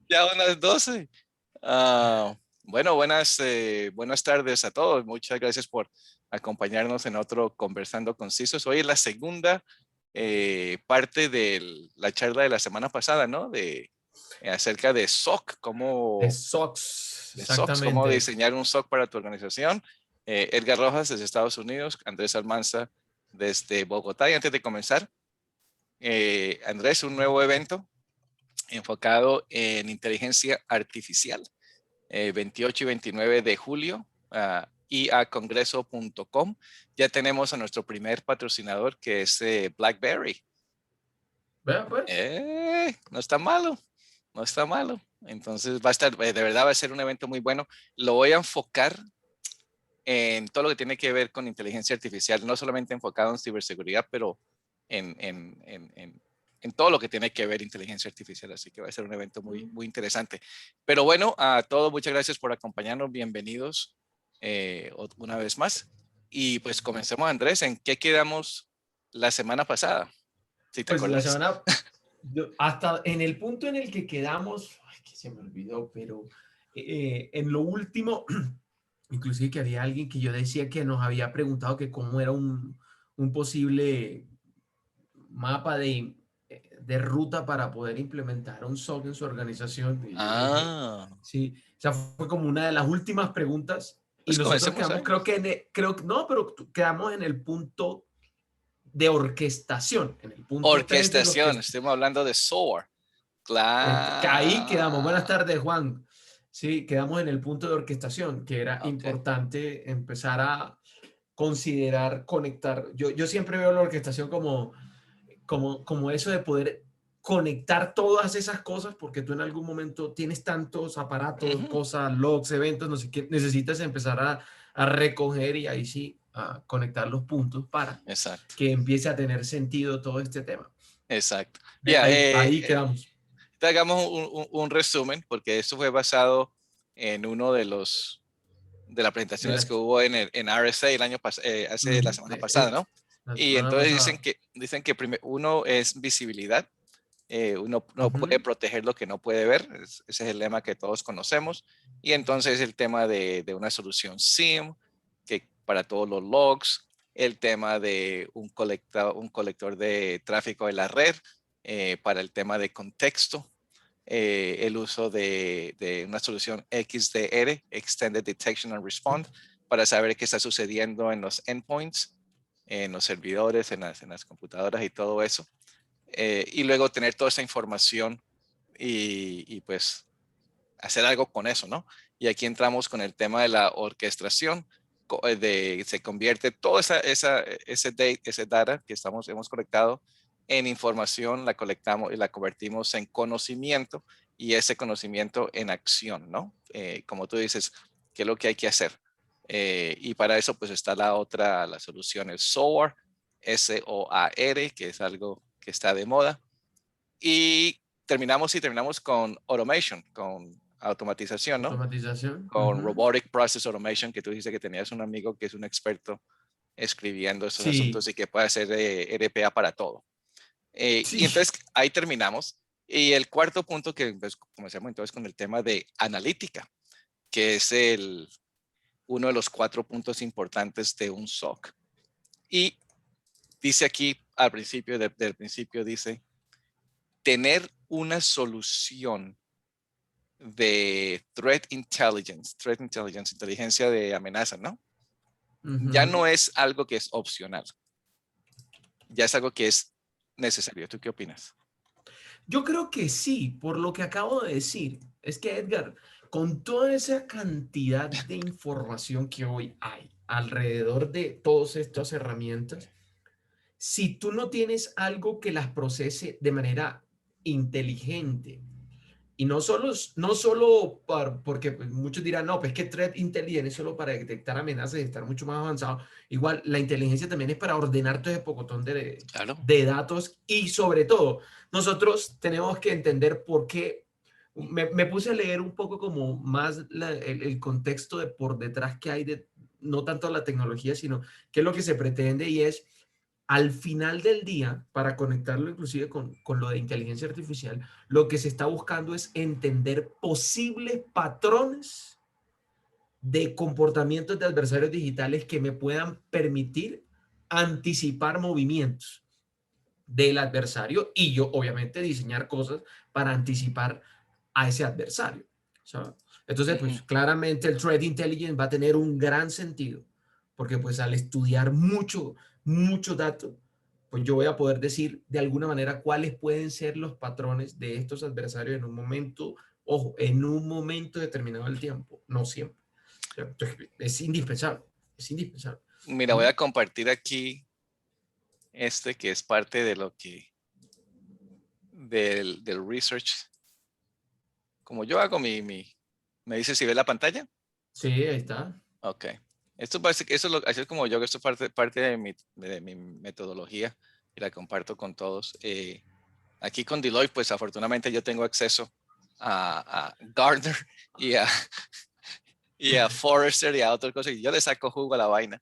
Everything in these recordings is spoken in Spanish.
Ya unas 12. Bueno, buenas tardes a todos. Muchas gracias por acompañarnos en otro Conversando Concisos. Hoy es la segunda parte de la charla de la semana pasada, ¿no? Acerca de SOC, De SOX, de SOCs, cómo exactamente. diseñar un SOC para tu organización. Edgar Rojas desde Estados Unidos, Andrés Almanza desde Bogotá. Y antes de comenzar, Andrés, un nuevo evento enfocado en inteligencia artificial, 28 y 29 de julio, iacongreso.com. Ya tenemos a nuestro primer patrocinador, que es BlackBerry. Vea pues. No está malo, no está malo. Entonces va a estar, de verdad va a ser un evento muy bueno. Lo voy a enfocar en todo lo que tiene que ver con inteligencia artificial, no solamente enfocado en ciberseguridad, pero en todo lo que tiene que ver inteligencia artificial. Así que va a ser un evento muy interesante. Pero bueno, a todos muchas gracias por acompañarnos. Bienvenidos una vez más. Y pues comencemos, Andrés. ¿En qué quedamos la semana pasada? Si te Pues la acuerdas. semana, hasta en el punto en el que quedamos, ay, que se me olvidó, pero en lo último, inclusive que había alguien que yo decía que nos había preguntado que cómo era un posible mapa de ruta para poder implementar un SOC en su organización. Y yo dije, Ah, sí, o sea, fue como una de las últimas preguntas y pues nosotros comencemos quedamos, ahí. creo que, no, pero quedamos en el punto de orquestación, en el punto 3 de los Orquestación, que estamos hablando de SOAR. que ahí quedamos. Buenas Claro. tardes, Juan. Sí, quedamos en el punto de orquestación, que era Ok. importante empezar a considerar conectar. Yo siempre veo la orquestación como eso de poder conectar todas esas cosas, porque tú en algún momento tienes tantos aparatos, Ujú. cosas, logs, eventos, no sé qué, necesitas empezar a recoger y ahí sí a conectar los puntos para Exacto, que empiece a tener sentido todo este tema. exacto. Ya, Ahí quedamos. hagamos un resumen, porque eso fue basado en uno de las De presentaciones que las, hubo en RSA el hace la semana pasada, ¿no? la Y semana entonces pasada. dicen que uno es visibilidad, uno no puede Ujú. proteger lo que no puede ver, ese es el lema que todos conocemos. Y entonces el tema de una solución SIEM, que para todos los logs, el tema de un colector de tráfico de la red, para el tema de contexto, el uso de una solución XDR, Extended Detection and Response, para saber qué está sucediendo en los endpoints, en los servidores, en las computadoras y todo eso. Y luego tener toda esa información y pues hacer algo con eso, ¿no? Y aquí entramos con el tema de la orquestación, se convierte toda ese data que hemos colectado en información, la colectamos y la convertimos en conocimiento y ese conocimiento en acción, ¿no? Como tú dices, ¿qué es lo que hay que hacer? Y para eso pues está la solución, el SOAR, SOAR, que es algo que está de moda. Y terminamos con automation, con automatización, ¿no? Automatización. Con Robotic Process Automation, que tú dices que tenías un amigo que es un experto escribiendo esos Sí, asuntos y que puede hacer RPA para todo. Y sí. entonces ahí terminamos. Y el cuarto punto que pues, comenzamos entonces con el tema de analítica, que es uno de los 4 puntos importantes de un SOC. Y dice aquí al principio, del principio dice, tener una solución de threat intelligence, inteligencia de amenaza, ¿no? Ya Ujú. no es algo que es opcional, ya es algo que es necesario. ¿Tú qué opinas? Yo creo que sí, por lo que acabo de decir. Es que Edgar, con toda esa cantidad de información que hoy hay alrededor de todas estas herramientas, si tú no tienes algo que las procese de manera inteligente, y porque pues, muchos dirán, no, pues que Threat Intelligence es solo para detectar amenazas y estar mucho más avanzado. Igual, la inteligencia también es para ordenar todo ese pocotón Claro. de datos y sobre todo, nosotros tenemos que entender por qué. Me puse a leer un poco como más el contexto de por detrás que hay de, no tanto la tecnología, sino qué es lo que se pretende y es al final del día, para conectarlo inclusive con lo de inteligencia artificial, lo que se está buscando es entender posibles patrones de comportamientos de adversarios digitales que me puedan permitir anticipar movimientos del adversario y yo obviamente diseñar cosas para anticipar a ese adversario. ¿Sabes? Entonces, pues claramente el threat intelligence va a tener un gran sentido, porque pues al estudiar mucho dato, pues yo voy a poder decir de alguna manera cuáles pueden ser los patrones de estos adversarios en un momento, ojo, en un momento determinado del tiempo, no siempre. Entonces, es indispensable, es indispensable. Mira, voy a compartir aquí que es parte de lo que, del research. Como yo hago ¿me dice si ve la pantalla? Sí, ahí está. Ok. Esto parece que eso es así es como yo, que esto es parte de mi metodología y la comparto con todos. Aquí con Deloitte, pues afortunadamente yo tengo acceso a Gartner y a Forrester y a otras cosas, y yo le saco jugo a la vaina.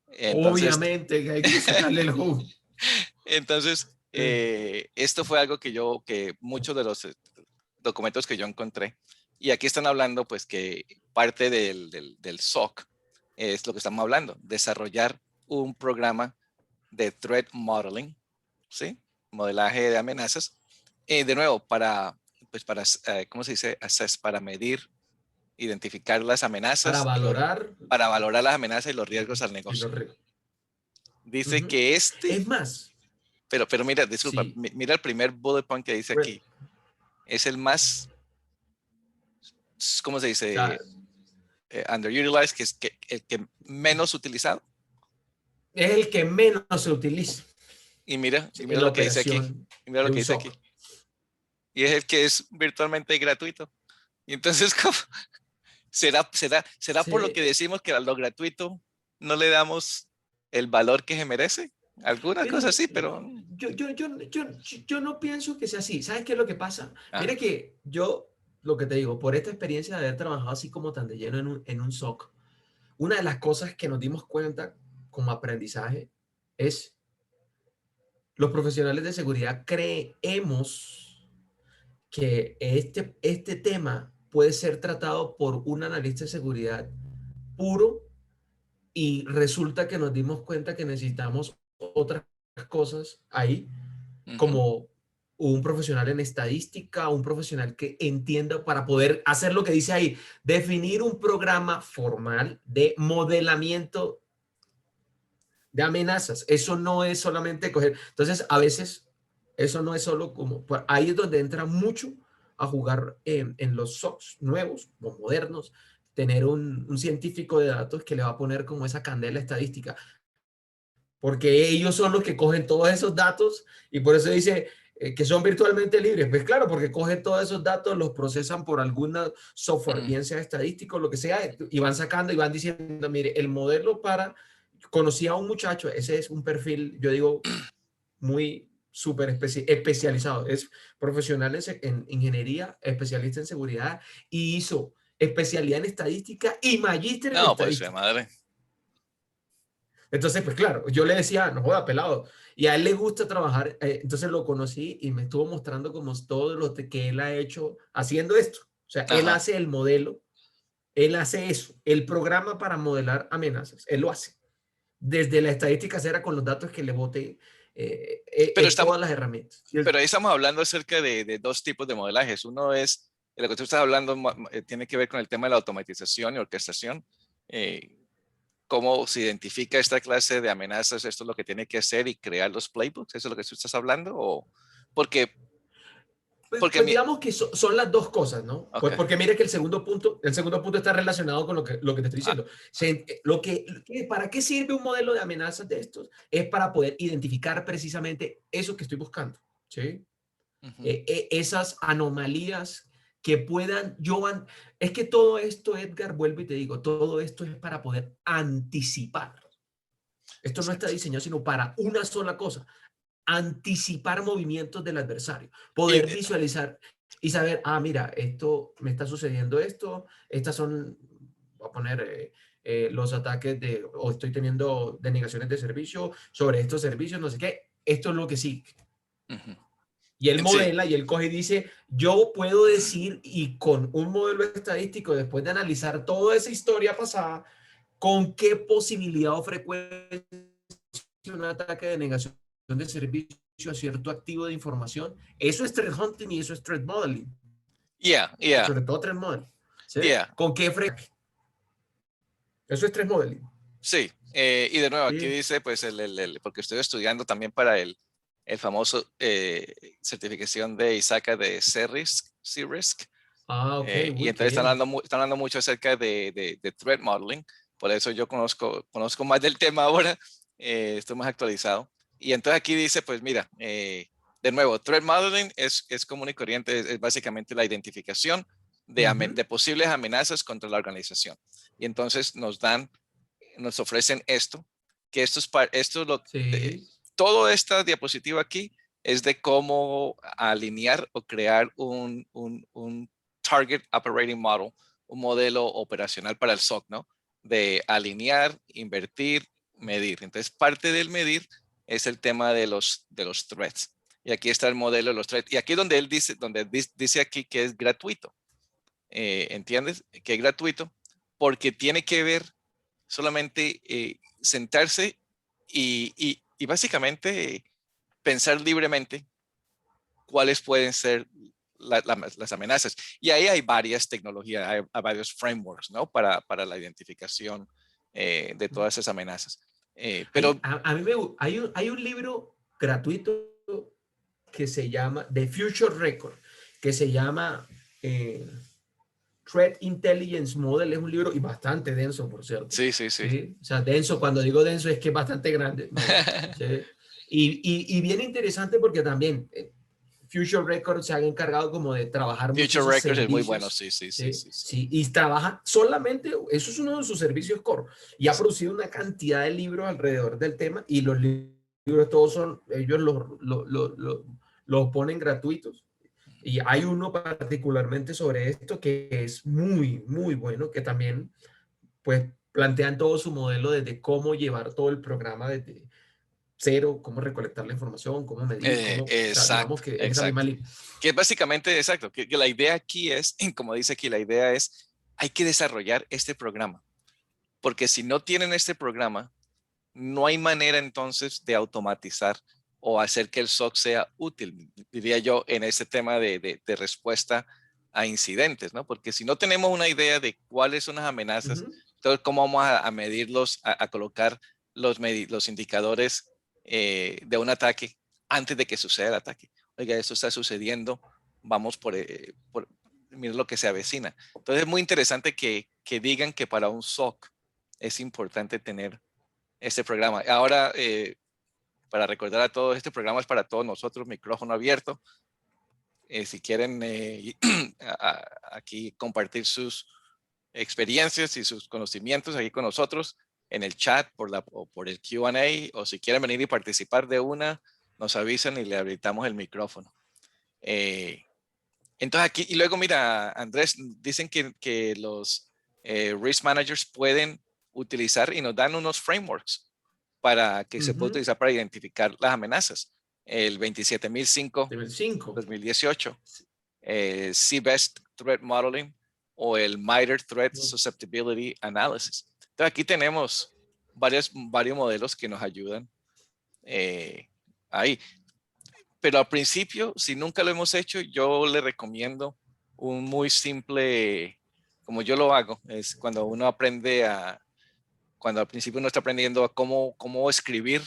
Entonces, Obviamente que hay que sacarle el jugo. entonces esto fue algo que muchos de los documentos que yo encontré, y aquí están hablando pues que parte del SOC es lo que estamos hablando, desarrollar un programa de threat modeling, ¿sí? Modelaje de amenazas, de nuevo, pues para ¿cómo se dice? Para medir, identificar las Para amenazas, valorar para valorar las amenazas y los riesgos al y negocio. los riesgos. Dice que Es más, pero mira, disculpa, sí. mira el primer bullet point que dice aquí. Es el más, ¿cómo se O sea, dice? Underutilized, que es el que menos utilizado. es el que menos se utiliza Y mira en la lo que dice aquí. operación Y mira lo de que un dice aquí. SOC. Y es el que es virtualmente gratuito. Y entonces, ¿cómo? ¿Será por lo Sí. que decimos que a lo gratuito no le damos el valor que se merece? Alguna cosa Pero así, pero... yo no pienso que sea así. ¿Sabes qué es lo que pasa? Ah, Mira que yo, lo que te digo, por esta experiencia de haber trabajado así como tan de lleno en un SOC, una de las cosas que nos dimos cuenta como aprendizaje es los profesionales de seguridad creemos que este tema puede ser tratado por un analista de seguridad puro y resulta que nos dimos cuenta que necesitamos otras cosas ahí, ujú. como un profesional en estadística, un profesional que entienda para poder hacer lo que dice ahí, definir un programa formal de modelamiento de amenazas. Eso no es solamente coger. Entonces, a veces, eso no es solo como, pues, ahí es donde entra mucho a jugar en los SOCs nuevos o modernos, tener un científico de datos que le va a poner como esa candela estadística, porque ellos son los que cogen todos esos datos y por eso dice que son virtualmente libres. Pues claro, porque cogen todos esos datos, los procesan por alguna software, bien sea estadístico, lo que sea, y van sacando y van diciendo, mire, el modelo para... Conocí a un muchacho, ese es un perfil, yo digo, muy súper especializado. Es profesional en ingeniería, especialista en seguridad y hizo especialidad en estadística y magíster en No, pues, de estadística. madre. Entonces, pues claro, yo le decía, no joda, pelado. Y a él le gusta trabajar, entonces lo conocí y me estuvo mostrando como todo lo que él ha hecho haciendo esto. O sea, él Ajá. hace el modelo, él hace eso, el programa para modelar amenazas, él lo hace. Desde la estadística cera con los datos que le bote, Pero estamos, todas las herramientas. pero ahí estamos hablando acerca de dos tipos de modelajes. Uno es, de lo que tú estás hablando, tiene que ver con el tema de la automatización y orquestación. Eh, Cómo se identifica esta clase de amenazas, esto es lo que tiene que hacer y crear los playbooks, ¿eso es lo que tú estás hablando? ¿O porque, porque Pues mi, digamos que son las dos cosas, ¿no? ok, Pues porque mire que el segundo punto está relacionado con lo que te estoy ah, diciendo. ¿Para qué sirve un modelo de amenazas de estos? Es para poder identificar precisamente eso que estoy buscando, ¿sí? ujú, Esas anomalías que es que todo esto, Edgar, vuelvo y te digo, todo esto es para poder anticipar. Esto no está exacto. diseñado sino para una sola cosa, anticipar movimientos del adversario, Y, poder visualizar y saber, mira, esto me está sucediendo esto, estas son, voy a poner los ataques o estoy teniendo denegaciones de servicio sobre estos servicios, no sé qué. Esto es lo que sí. Ujú. Y él Sí, modela y él coge y dice, yo puedo decir, y con un modelo estadístico, después de analizar toda esa historia pasada, con qué posibilidad o frecuencia un ataque de negación de servicio a cierto activo de información. Eso es threat hunting y eso es threat modeling. yeah, yeah, Sobre todo threat modeling. ¿Sí? yeah. ¿Con qué frecuencia? Eso es threat modeling. Sí, y de nuevo aquí Sí. dice, pues, porque estoy estudiando también para el famoso certificación de ISACA de C-RISC. Ah, ok, Y uy, qué entonces bien. están hablando mucho acerca de threat modeling, por eso yo conozco más del tema ahora, estoy más actualizado. Y entonces aquí dice, pues mira, de nuevo, threat modeling es común y corriente, es básicamente la identificación de posibles amenazas contra la organización. Y entonces nos ofrecen esto, que esto es Sí. toda esta diapositiva aquí es de cómo alinear o crear un Target Operating Model, un modelo operacional para el SOC, ¿no? De alinear, invertir, medir. Entonces, parte del medir es el tema de los threats. Y aquí está el modelo de los threats. Y aquí donde él dice aquí que es gratuito. ¿Entiendes? Que es gratuito porque tiene que ver solamente sentarse y básicamente pensar libremente cuáles pueden ser las amenazas. Y ahí hay varias tecnologías, hay varios frameworks, ¿no? Para la identificación de todas esas amenazas. Pero A mí hay un libro gratuito que se llama The Future Record, que se llama Threat Intelligence Model. Es un libro y bastante denso, por cierto. sí, sí, sí. ¿Sí? O sea, denso, cuando digo denso es que es bastante grande. ¿Sí? Y bien interesante porque también Future Records se han encargado como de trabajar mucho Future esos Records es muy bueno, servicios. sí, sí, sí, ¿Sí? sí, sí. Sí, y trabaja solamente, eso es uno de sus servicios core, y ha producido una cantidad de libros alrededor del tema, y los libros todos son, ellos los ponen gratuitos, y hay uno particularmente sobre esto que es muy, muy bueno, que también pues plantean todo su modelo desde cómo llevar todo el programa desde cero, cómo recolectar la información, cómo medir, cómo, o sea, digamos Exacto, que en esa misma exacto. línea. Que es básicamente, exacto, que la idea aquí es, como dice aquí, la idea es, hay que desarrollar este programa, porque si no tienen este programa, no hay manera entonces de automatizar o hacer que el SOC sea útil, diría yo, en este tema de respuesta a incidentes, ¿no? Porque si no tenemos una idea de cuáles son las amenazas, entonces, ¿cómo vamos a medirlos, a colocar los indicadores de un ataque antes de que suceda el ataque? Oiga, esto está sucediendo, vamos mira lo que se avecina. Entonces, es muy interesante que digan que para un SOC es importante tener este programa. Ahora, para recordar a todos, este programa es para todos nosotros, micrófono abierto. Si quieren aquí compartir sus experiencias y sus conocimientos aquí con nosotros en el chat o por el Q&A, o si quieren venir y participar de una, nos avisan y le habilitamos el micrófono. Entonces aquí, y luego mira, Andrés, dicen que los risk managers pueden utilizar y nos dan unos frameworks para que se pueda utilizar para identificar las amenazas. El 27005 Nivel 5. 2018, CBEST Threat Modeling o el MITRE Threat Susceptibility Analysis. Entonces aquí tenemos varios modelos que nos ayudan ahí. Pero al principio, si nunca lo hemos hecho, yo le recomiendo un muy simple, como yo lo hago, es cuando uno cuando al principio uno está aprendiendo a cómo escribir,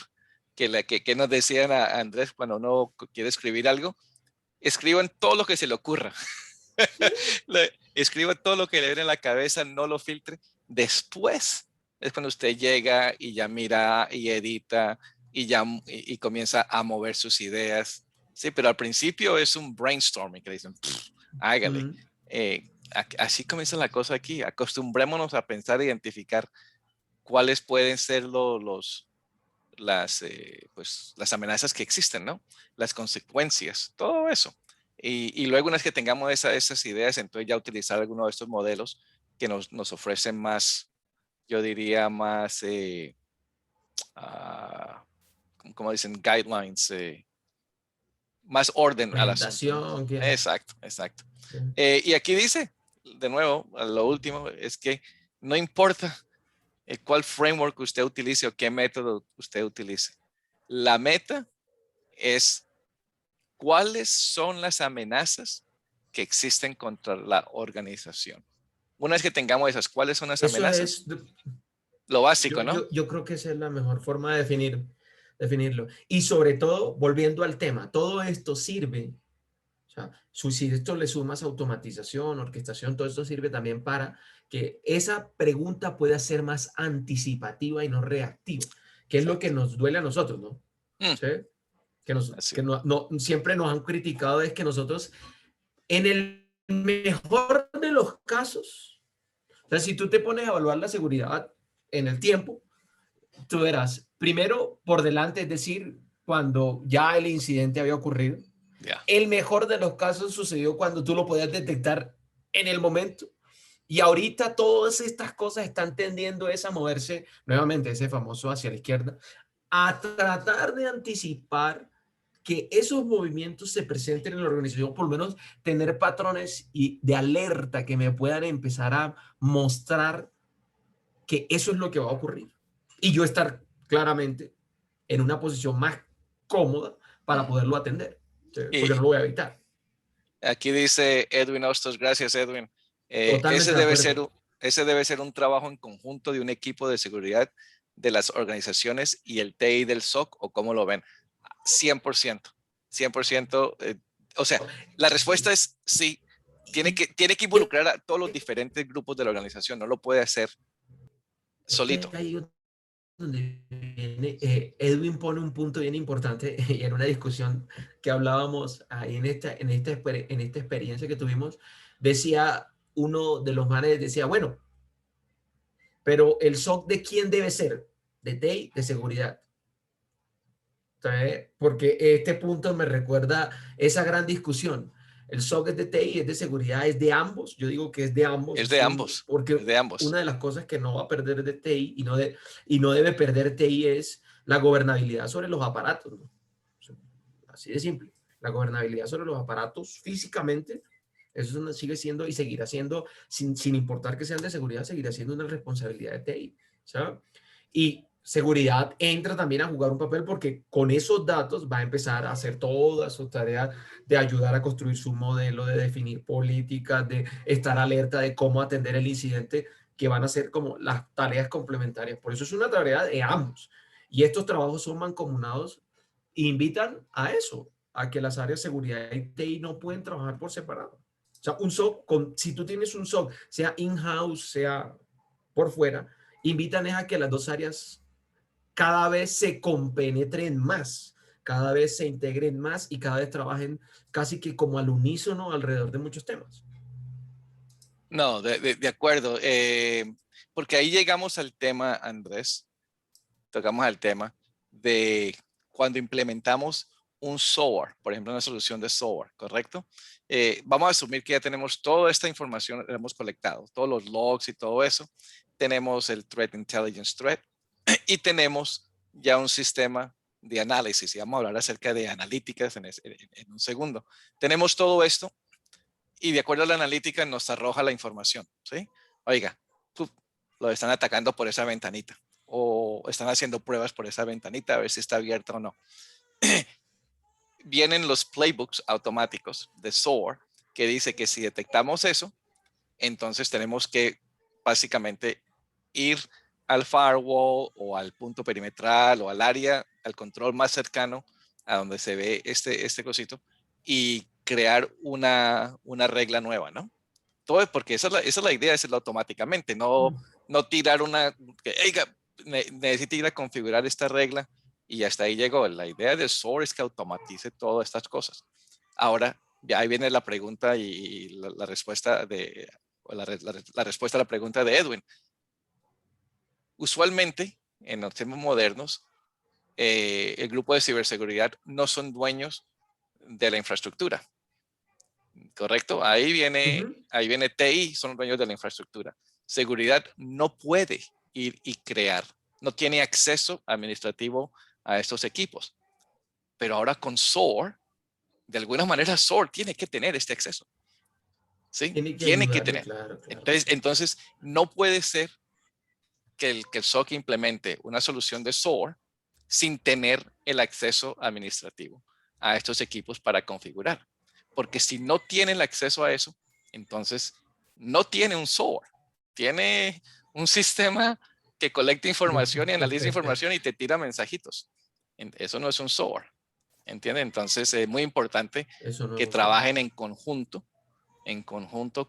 que nos decían a Andrés cuando uno quiere escribir algo, escriban todo lo que se le ocurra. Escriba todo lo que le viene en la cabeza, no lo filtre. Después es cuando usted llega y ya mira y edita y comienza a mover sus ideas. Sí, pero al principio es un brainstorming que dicen, hágale. Así comienza la cosa aquí. Acostumbrémonos a pensar e identificar cuáles pueden ser las amenazas que existen, ¿no? Las consecuencias, todo eso. Y luego una vez que tengamos esas ideas, entonces ya utilizar alguno de estos modelos que nos ofrecen más yo diría más, como dicen, guidelines, más orden al asunto, ¿no? Orientación, que... Exacto, exacto. Y aquí dice, de nuevo, lo último es que no importa cuál framework usted utilice o qué método usted utilice. La meta es cuáles son las amenazas que existen contra la organización. Una vez que tengamos esas, ¿cuáles son las Eso amenazas? es, Lo básico, ¿no? yo creo que esa es la mejor forma de definirlo. Y sobre todo, volviendo al tema, todo esto sirve, o sea, si esto le sumas automatización, orquestación, todo esto sirve también para que esa pregunta pueda ser más anticipativa y no reactiva, que es lo que Exacto. nos duele a nosotros, ¿no? ¿Sí? Así. Que siempre nos han criticado es que nosotros, en el mejor de los casos, o sea, si tú te pones a evaluar la seguridad en el tiempo, tú verás, primero por delante, es decir, cuando ya el incidente había ocurrido. Yeah. El mejor de los casos sucedió cuando tú lo podías detectar en el momento. Y ahorita todas estas cosas están tendiendo a moverse, nuevamente ese famoso hacia la izquierda, a tratar de anticipar que esos movimientos se presenten en la organización, por lo menos tener patrones y de alerta que me puedan empezar a mostrar que eso es lo que va a ocurrir. Y yo estar claramente en una posición más cómoda para poderlo atender, ¿sí? Porque no Y lo voy a evitar. aquí dice Edwin Hostos, gracias Edwin. Totalmente de acuerdo. Ese debe ser un trabajo en conjunto de un equipo de seguridad de las organizaciones y el TI del SOC, o cómo lo ven. 100%, 100%. O sea, la respuesta es sí. Tiene que involucrar a todos los diferentes grupos de la organización. No lo puede hacer Es que solito. ahí donde viene, Edwin pone un punto bien importante y en una discusión que hablábamos ahí en esta experiencia que tuvimos, decía uno de los manes, decía, bueno, pero el SOC de quién debe ser, de TI, de seguridad. ¿Sabe? Porque este punto me recuerda esa gran discusión. El SOC es de TI, es de seguridad, es de ambos. Yo digo que es de ambos, Es de ambos. porque Es de ambos. una de las cosas que no va a perder de TI y no debe perder TI es la gobernabilidad sobre los aparatos, ¿no? Así de simple. La gobernabilidad sobre los aparatos físicamente, eso sigue siendo y seguirá siendo, sin importar que sean de seguridad, seguirá siendo una responsabilidad de TI. ¿Sabes? Y seguridad entra también a jugar un papel porque con esos datos va a empezar a hacer toda su tarea de ayudar a construir su modelo, de definir políticas, de estar alerta de cómo atender el incidente, que van a ser como las tareas complementarias. Por eso es una tarea de ambos. Y estos trabajos son mancomunados e invitan a eso, a que las áreas de seguridad y TI no pueden trabajar por separado. O sea, un SOC, si tú tienes un SOC, sea in-house, sea por fuera, invitan a que las dos áreas cada vez se compenetren más, cada vez se integren más y cada vez trabajen casi que como al unísono alrededor de muchos temas. No, de acuerdo. Porque ahí llegamos al tema, Andrés, tocamos al tema de cuando implementamos un software, por ejemplo, una solución de software, ¿correcto? Vamos a asumir que ya tenemos toda esta información, la hemos colectado, todos los logs y todo eso. Tenemos el Threat Intelligence Threat y tenemos ya un sistema de análisis. Y vamos a hablar acerca de analíticas en un segundo. Tenemos todo esto y de acuerdo a la analítica nos arroja la información, ¿sí? Oiga, lo están atacando por esa ventanita o están haciendo pruebas por esa ventanita a ver si está abierta o no. Vienen los playbooks automáticos de SOAR que dice que si detectamos eso, entonces tenemos que básicamente ir al firewall o al punto perimetral o al área, al control más cercano a donde se ve este cosito y crear una regla nueva, ¿no? Todo es porque esa es la idea, es hacerlo automáticamente, no tirar oiga, necesito ir a configurar esta regla y hasta ahí llegó. La idea de SOAR es que automatice todas estas cosas. Ahora, ya ahí viene la pregunta y la respuesta la respuesta a la pregunta de Edwin. Usualmente, en los tiempos modernos, el grupo de ciberseguridad no son dueños de la infraestructura. ¿Correcto? Ahí viene TI, son los dueños de la infraestructura. Seguridad no puede ir y crear. No tiene acceso administrativo a estos equipos. Pero ahora con SOAR, de alguna manera SOAR tiene que tener este acceso. ¿Sí? Tiene que Tiene que ayudarle, tener. claro, claro. Entonces, no puede ser que el SOC implemente una solución de SOAR sin tener el acceso administrativo a estos equipos para configurar. Porque si no tiene el acceso a eso, entonces no tiene un SOAR. Tiene un sistema que colecta información y analiza información y te tira mensajitos. Eso no es un SOAR. ¿Entiendes? Entonces es muy importante Eso no que es un trabajen en conjunto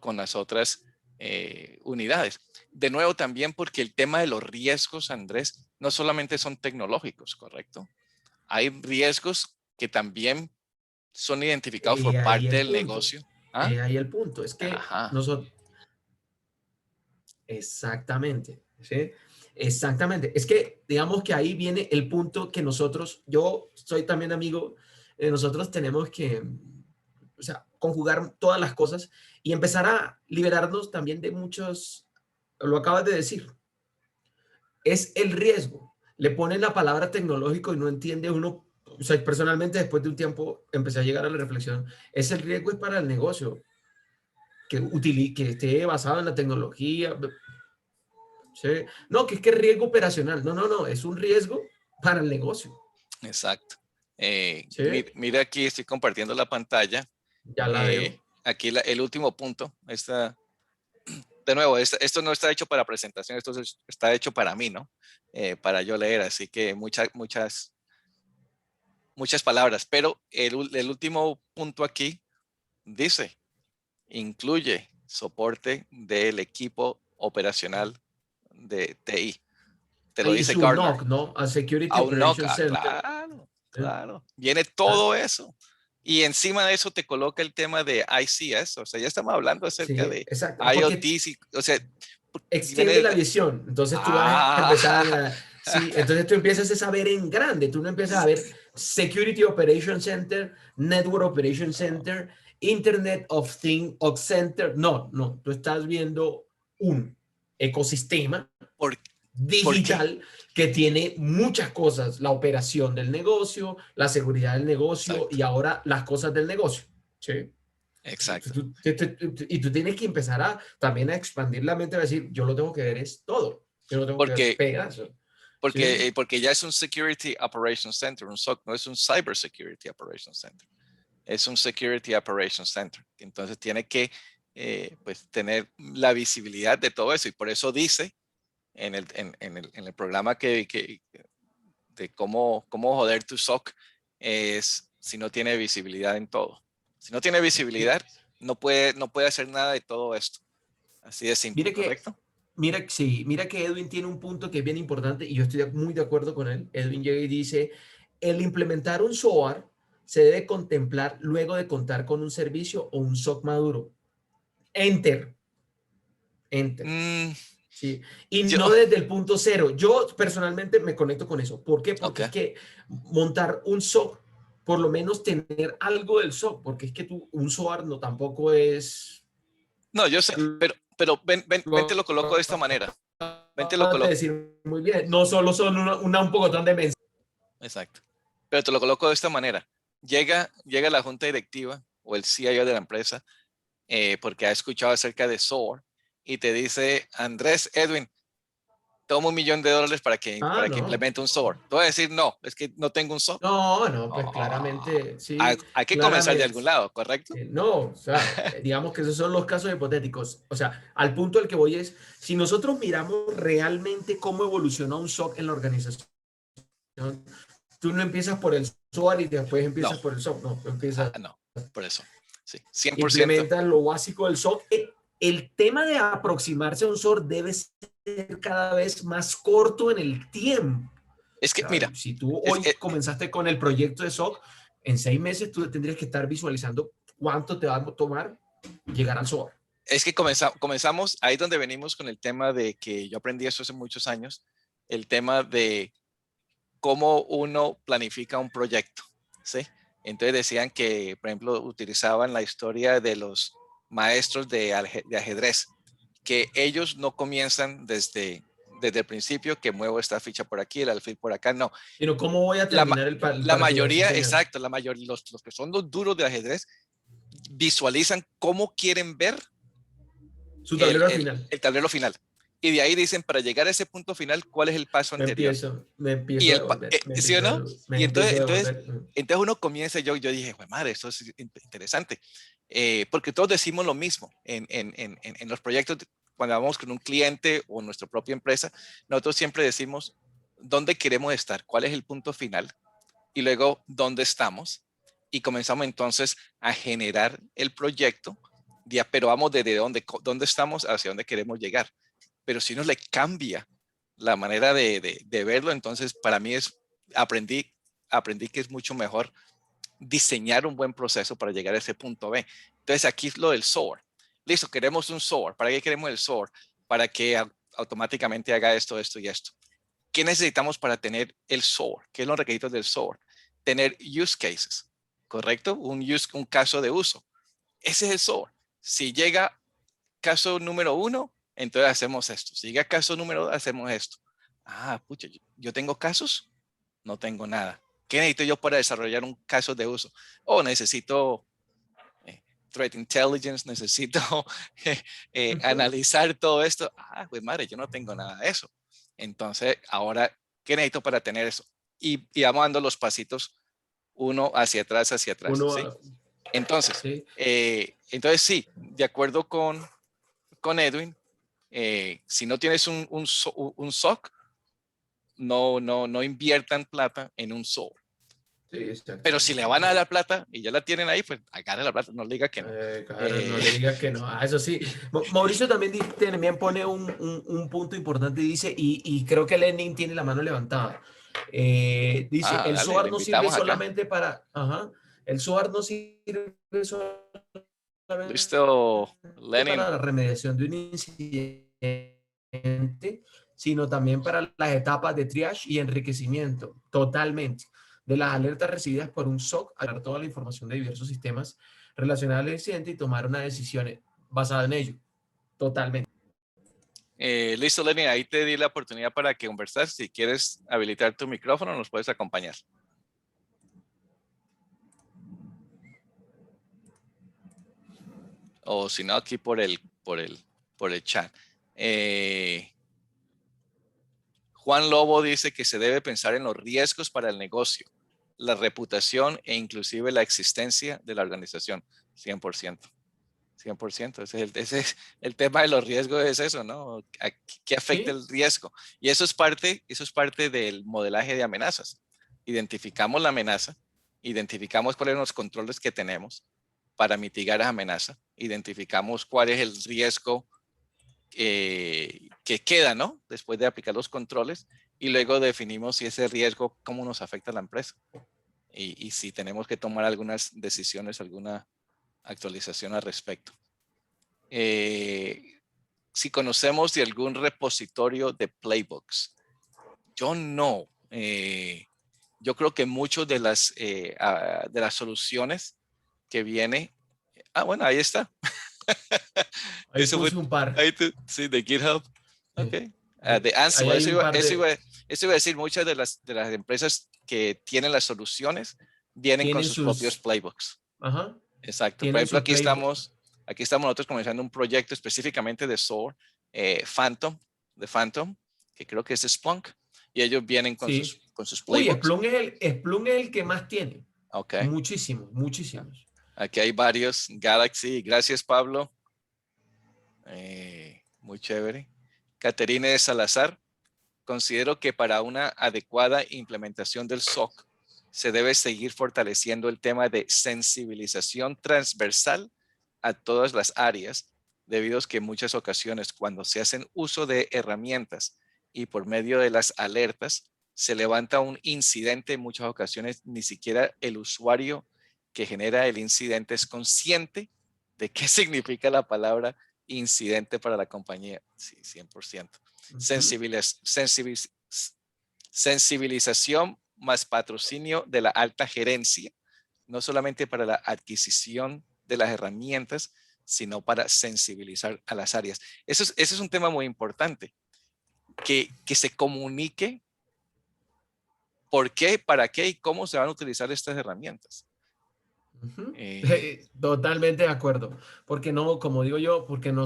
con las otras unidades. De nuevo también porque el tema de los riesgos, Andrés, no solamente son tecnológicos, ¿correcto? Hay riesgos que también son identificados por ahí parte el del punto. negocio. ¿Ah? Ahí el punto. Es que Ajá. nosotros, exactamente, ¿sí? Exactamente. Es que digamos que ahí viene el punto que nosotros, yo soy también amigo, nosotros tenemos que, o sea, conjugar todas las cosas y empezar a liberarnos también de muchos, lo acabas de decir, es el riesgo. Le ponen la palabra tecnológico y no entiende uno, o sea, personalmente después de un tiempo empecé a llegar a la reflexión, es el riesgo es para el negocio, que esté basado en la tecnología. ¿Sí? No, que es que es riesgo operacional. No, no, no, es un riesgo para el negocio. Exacto. ¿Sí? Mira aquí, estoy compartiendo la pantalla. Ya la veo. Aquí el último punto. De nuevo, esto no está hecho para presentación, esto está hecho para mí, ¿no? Para yo leer, así que muchas palabras. Pero el último punto aquí dice, incluye soporte del equipo operacional de TI. Te lo Ahí dice su Gartner. NOC, ¿no? A Security A un NOC, Operations Center. claro, ¿Sí? claro. Viene Ah, todo eso. Y encima de eso te coloca el tema de ICS. O sea, ya estamos hablando acerca sí, de exacto. IoT. Porque O sea, extiende viene. la visión. Entonces tú vas a empezar Ah, sí, entonces tú empiezas a saber en grande. Tú no empiezas a ver Security Operations Center, Network Operations Center, Internet of Things of Center. No, no. Tú estás viendo un ecosistema ¿por, por qué? digital que tiene muchas cosas, la operación del negocio, la seguridad del negocio Exacto, y ahora las cosas del negocio. ¿Sí? exacto. Y tú tienes que empezar a también a expandir la mente, a decir, yo lo tengo que ver es todo, yo no tengo que ver Porque, pedazos. ¿Sí? porque ya es un Security Operations Center, un SOC, no es un Cyber Security Operations Center. Es un Security Operations Center. Entonces tiene que pues, tener la visibilidad de todo eso. Y por eso dice en el programa de cómo joder tu SOC es si no tiene visibilidad en todo. Si no tiene visibilidad, no puede hacer nada de todo esto. Así de simple, Mire que, ¿correcto? sí, mira que Edwin tiene un punto que es bien importante y yo estoy muy de acuerdo con él. Edwin llega y dice, el implementar un SOAR se debe contemplar luego de contar con un servicio o un SOC maduro. Enter, enter. Mm, Sí, y yo, no desde el punto cero. Yo personalmente me conecto con eso. ¿Por qué? ok. Porque es que montar un SOC, por lo menos tener algo del SOC, porque es que un SOAR no tampoco es, No, yo sé, pero ven, te lo lo coloco de esta manera. Ven, te lo acabas de coloco. decir muy bien, no solo son un pocotón de mensajes. Exacto. Pero te lo coloco de esta manera. Llega la junta directiva o el CIO de la empresa porque ha escuchado acerca de SOAR y te dice, Andrés, Edwin, toma $1,000,000 Ah, para que no. implemente un SOAR. Tú vas a decir, no, es que no tengo un SOAR. No, no, pues Oh, claramente, hay, sí, hay que comenzar de claramente. algún lado, ¿correcto? No, o sea, digamos que esos son los casos hipotéticos. O sea, al punto al que voy es, si nosotros miramos realmente cómo evoluciona un SOC en la organización, tú no empiezas por el SOAR y después No, empiezas por el SOC, no, tú empiezas, no, por eso. Sí, 100%. implementas lo básico del SOC. El tema de aproximarse a un SOC debe ser cada vez más corto en el tiempo. Es O que, sea, mira, si tú es, hoy es- comenzaste con el proyecto de SOC, en 6 meses tú tendrías que estar visualizando cuánto te va a tomar llegar al SOC. es que comenzamos ahí donde venimos con el tema de que yo aprendí eso hace muchos años, el tema de cómo uno planifica un proyecto, ¿sí? Entonces decían que, por ejemplo, utilizaban la historia de los maestros de ajedrez, que ellos no comienzan desde el principio que muevo esta ficha por aquí, el alfil por acá, no. Sino cómo voy a La, terminar el la partido, sí, mayoría, señor. exacto, la mayoría, los que son los duros de ajedrez visualizan cómo quieren ver Su tablero al final. el tablero final. Y de ahí dicen, para llegar a ese punto final, ¿cuál es el paso anterior? Me Y empiezo a devolver, ¿sí o no? me Y empiezo entonces, a entonces, devolver. entonces uno comienza, yo dije, madre, esto es interesante. Porque todos decimos lo mismo en los proyectos, cuando vamos con un cliente o nuestra propia empresa, nosotros siempre decimos dónde queremos estar, cuál es el punto final y luego dónde estamos. Y comenzamos entonces a generar el proyecto, pero vamos desde dónde estamos hacia dónde queremos llegar. Pero si uno le cambia la manera de verlo, entonces para mí aprendí que es mucho mejor diseñar un buen proceso para llegar a ese punto B. Entonces aquí es lo del SOAR. Listo, queremos un SOAR. ¿Para qué queremos el SOAR? Para que automáticamente haga esto, esto y esto. ¿Qué necesitamos para tener el SOAR? ¿Qué son los requisitos del SOAR? Tener use cases, ¿correcto? Un caso de uso. Ese es el SOAR. Si llega caso número 1, entonces hacemos esto. Si llega caso número 2, hacemos esto. Ah, pucha, yo tengo casos, no tengo nada. ¿Qué necesito yo para desarrollar un caso de uso? Oh, necesito threat intelligence, necesito analizar todo esto. Ah, pues madre, yo no tengo nada de eso. Entonces, ahora, ¿qué necesito para tener eso? Y vamos dando los pasitos uno hacia atrás, Uno, ¿sí? Entonces, sí. entonces sí, de acuerdo con Edwin, si no tienes un SOC, no inviertan plata en un SOC. Sí, Pero si le van a dar la plata y ya la tienen ahí, pues agarren la plata, no le diga que no. Claro, no le digas que no. Ah, eso sí. Mauricio también pone un punto importante y dice, y creo que Lenin tiene la mano levantada. Dice, el Dale, le SOAR no sirve invitamos acá. solamente para, el SOAR no sirve solamente Listo, Lenin. para la remediación de un incidente, sino también para las etapas de triage y enriquecimiento, totalmente. De las alertas recibidas por un SOC, agarrar toda la información de diversos sistemas relacionados al incidente y tomar una decisión basada en ello, totalmente. Listo, Lenin, ahí te di la oportunidad para que conversas. Si quieres habilitar tu micrófono, nos puedes acompañar. O si no, aquí por el chat. Juan Lobo dice que se debe pensar en los riesgos para el negocio, la reputación e inclusive la existencia de la organización. 100%. 100%. Ese es el tema de los riesgos, es eso, ¿no? ¿Qué afecta ¿Sí? el riesgo? Y eso es parte del modelaje de amenazas. Identificamos la amenaza, identificamos cuáles son los controles que tenemos para mitigar esa amenaza, identificamos cuál es el riesgo que queda, ¿no? Después de aplicar los controles y luego definimos si ese riesgo, cómo nos afecta a la empresa y si tenemos que tomar algunas decisiones, alguna actualización al respecto. Si conocemos de algún repositorio de playbooks, yo no. Yo creo que muchas de las soluciones que viene, bueno, ahí está. Ahí Eso fue, puse un par. sí, de GitHub. Ok. Sí. De Ahí Ansible, hay un par de... eso iba a decir, muchas de las empresas que tienen las soluciones vienen con Tienen sus propios sus... playbooks. Ajá. Exacto. Por Tienen ejemplo, su playbook. aquí estamos nosotros comenzando un proyecto específicamente de SOAR, Phantom, que creo que es Splunk, y ellos vienen con Sí. sus Uy, playbooks. Splunk es el que más tiene. Ok. Muchísimos, muchísimos. Aquí hay varios. Galaxy, gracias Pablo. Muy chévere. Caterine de Salazar, considero que para una adecuada implementación del SOC se debe seguir fortaleciendo el tema de sensibilización transversal a todas las áreas, debido a que en muchas ocasiones cuando se hacen uso de herramientas y por medio de las alertas, se levanta un incidente, en muchas ocasiones ni siquiera el usuario que genera el incidente es consciente de qué significa la palabra incidente para la compañía. Sí, 100%. Sensibilización más patrocinio de la alta gerencia, no solamente para la adquisición de las herramientas, sino para sensibilizar a las áreas. Ese es un tema muy importante. que se comunique por qué, para qué y cómo se van a utilizar estas herramientas. Totalmente de acuerdo, porque no, como digo yo, porque no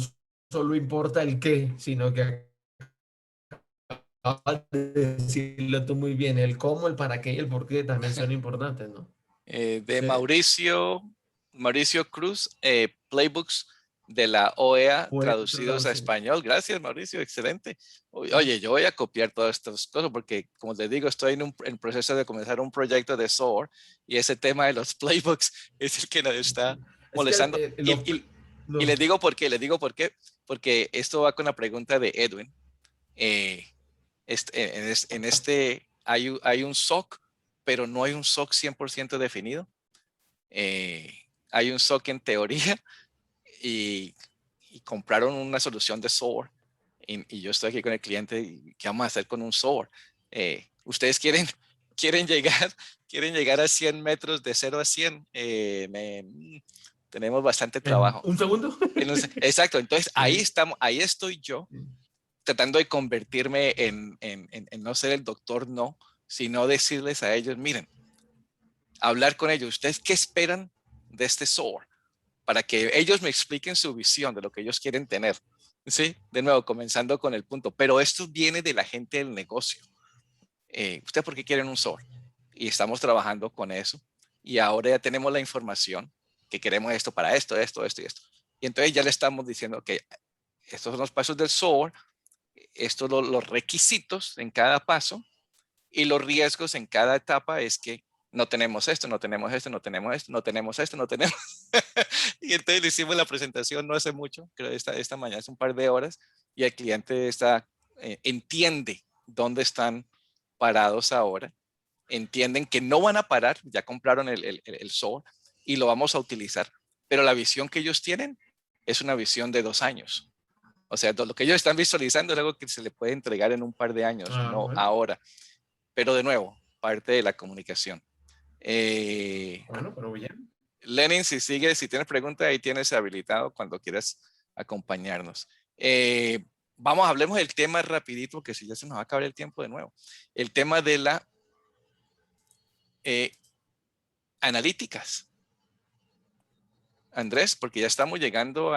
solo importa el qué, sino que acabas de decirlo tú muy bien, el cómo, el para qué y el por qué también son importantes, ¿no? De Sí, Mauricio Cruz, playbooks de la OEA poder traducidos a traducir. español. Gracias, Mauricio, excelente. Oye, yo voy a copiar todas estas cosas porque, como les digo, estoy en proceso de comenzar un proyecto de SOAR y ese tema de los playbooks es el que nos está Es que molestando. Y les digo por qué, porque esto va con la pregunta de Edwin. Eh, en este hay un SOC, pero no hay un SOC 100% definido. Hay un SOC en teoría y, y compraron una solución de SOAR y yo estoy aquí con el cliente y ¿qué vamos a hacer con un SOAR? ¿Ustedes quieren llegar, quieren llegar a 100 metros de 0 a 100? Tenemos bastante ¿En trabajo. un segundo? Exacto, entonces ahí Sí. estamos, ahí estoy yo tratando de convertirme en no ser el doctor no, sino decirles a ellos, miren, hablar con ellos, ¿ustedes qué esperan de este SOAR? Para que ellos me expliquen su visión de lo que ellos quieren tener. Sí, de nuevo, comenzando con el punto, pero esto viene de la gente del negocio. ¿Ustedes por qué quieren un SOAR? Y estamos trabajando con eso. Y ahora ya tenemos la información que queremos esto para esto, esto, esto y esto. Y entonces ya le estamos diciendo que estos son los pasos del SOAR, estos son los requisitos en cada paso y los riesgos en cada etapa es que no tenemos esto, no tenemos esto, no tenemos esto, no tenemos esto, no tenemos. Y entonces le hicimos la presentación no hace mucho, creo esta mañana, hace un par de horas, y el cliente entiende dónde están parados ahora, entienden que no van a parar, ya compraron el SOAR y lo vamos a utilizar. Pero la visión que ellos tienen es una visión de 2 años. O sea, lo que ellos están visualizando es algo que se le puede entregar en un par de años, Ah, no bueno. ahora. Pero de nuevo, parte de la comunicación. Bueno, pero bien. Lenin, si tienes preguntas, ahí tienes habilitado cuando quieras acompañarnos. Hablemos del tema rapidito, que si ya se nos va a acabar el tiempo de nuevo. El tema de la analíticas. Andrés, porque ya estamos llegando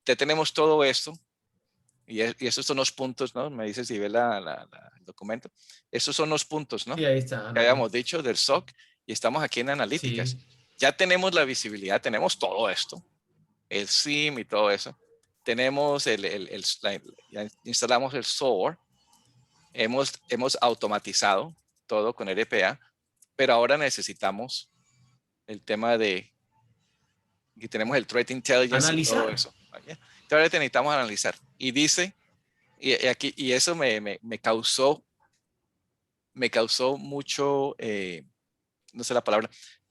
ya tenemos todo esto, y estos son los puntos, ¿no? Me dice si ve el documento. Estos son los puntos, ¿no? Sí, ahí está, Que Ana. habíamos dicho del SOC, y estamos aquí en analíticas. Sí, Ya tenemos la visibilidad, tenemos todo esto, el SIM y todo eso. Tenemos ya instalamos el SOAR, hemos automatizado todo con RPA, pero ahora necesitamos el tema que tenemos el Threat Intelligence y todo analizar. eso. ¿Vale? Entonces necesitamos analizar. Y dice, y eso me causó mucho, no sé la palabra,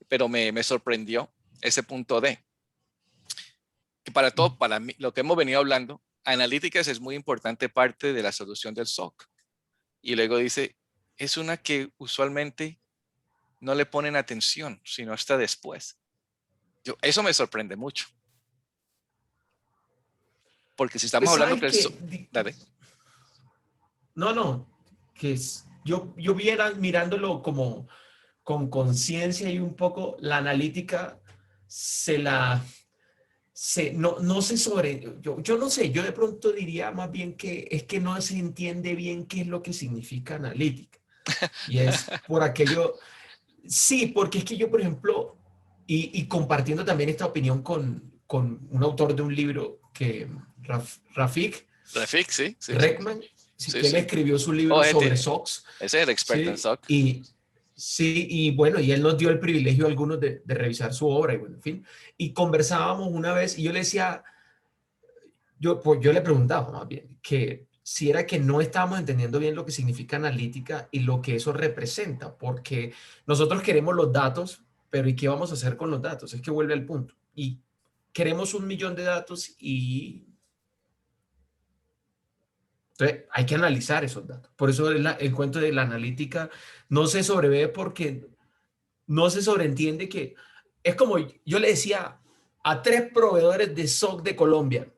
pero me sorprendió ese punto que para mí, lo que hemos venido hablando, analíticas es muy importante parte de la solución del SOC. Y luego dice, es una que usualmente no le ponen atención, sino hasta después. Eso me sorprende mucho. Porque si estamos Pues hablando sabes que que, dale. no, que yo viera mirándolo como con conciencia y un poco la analítica se la, no se yo no sé, yo de pronto diría más bien que es que no se entiende bien qué es lo que significa analítica. Y es por aquello, sí, porque es que yo, por ejemplo, y compartiendo también esta opinión con un autor de un libro que, Rafik Rafik, sí, sí, sí, Reckman, sí, sí, que él sí. escribió su libro Oh, sobre SOX, ese es el experto en ¿sí? SOC. Y sí, y bueno, y él nos dio el privilegio a algunos de revisar su obra, y bueno, en fin, y conversábamos una vez, y yo le decía, pues yo le preguntaba más bien, que si era que no estábamos entendiendo bien lo que significa analítica y lo que eso representa, porque nosotros queremos los datos, pero ¿y qué vamos a hacer con los datos? Es que vuelve al punto. Y queremos 1 millón de datos y entonces, hay que analizar esos datos. Por eso el cuento de la analítica no se sobrevé porque no se sobreentiende que es como yo le decía a 3 proveedores de SOC de Colombia.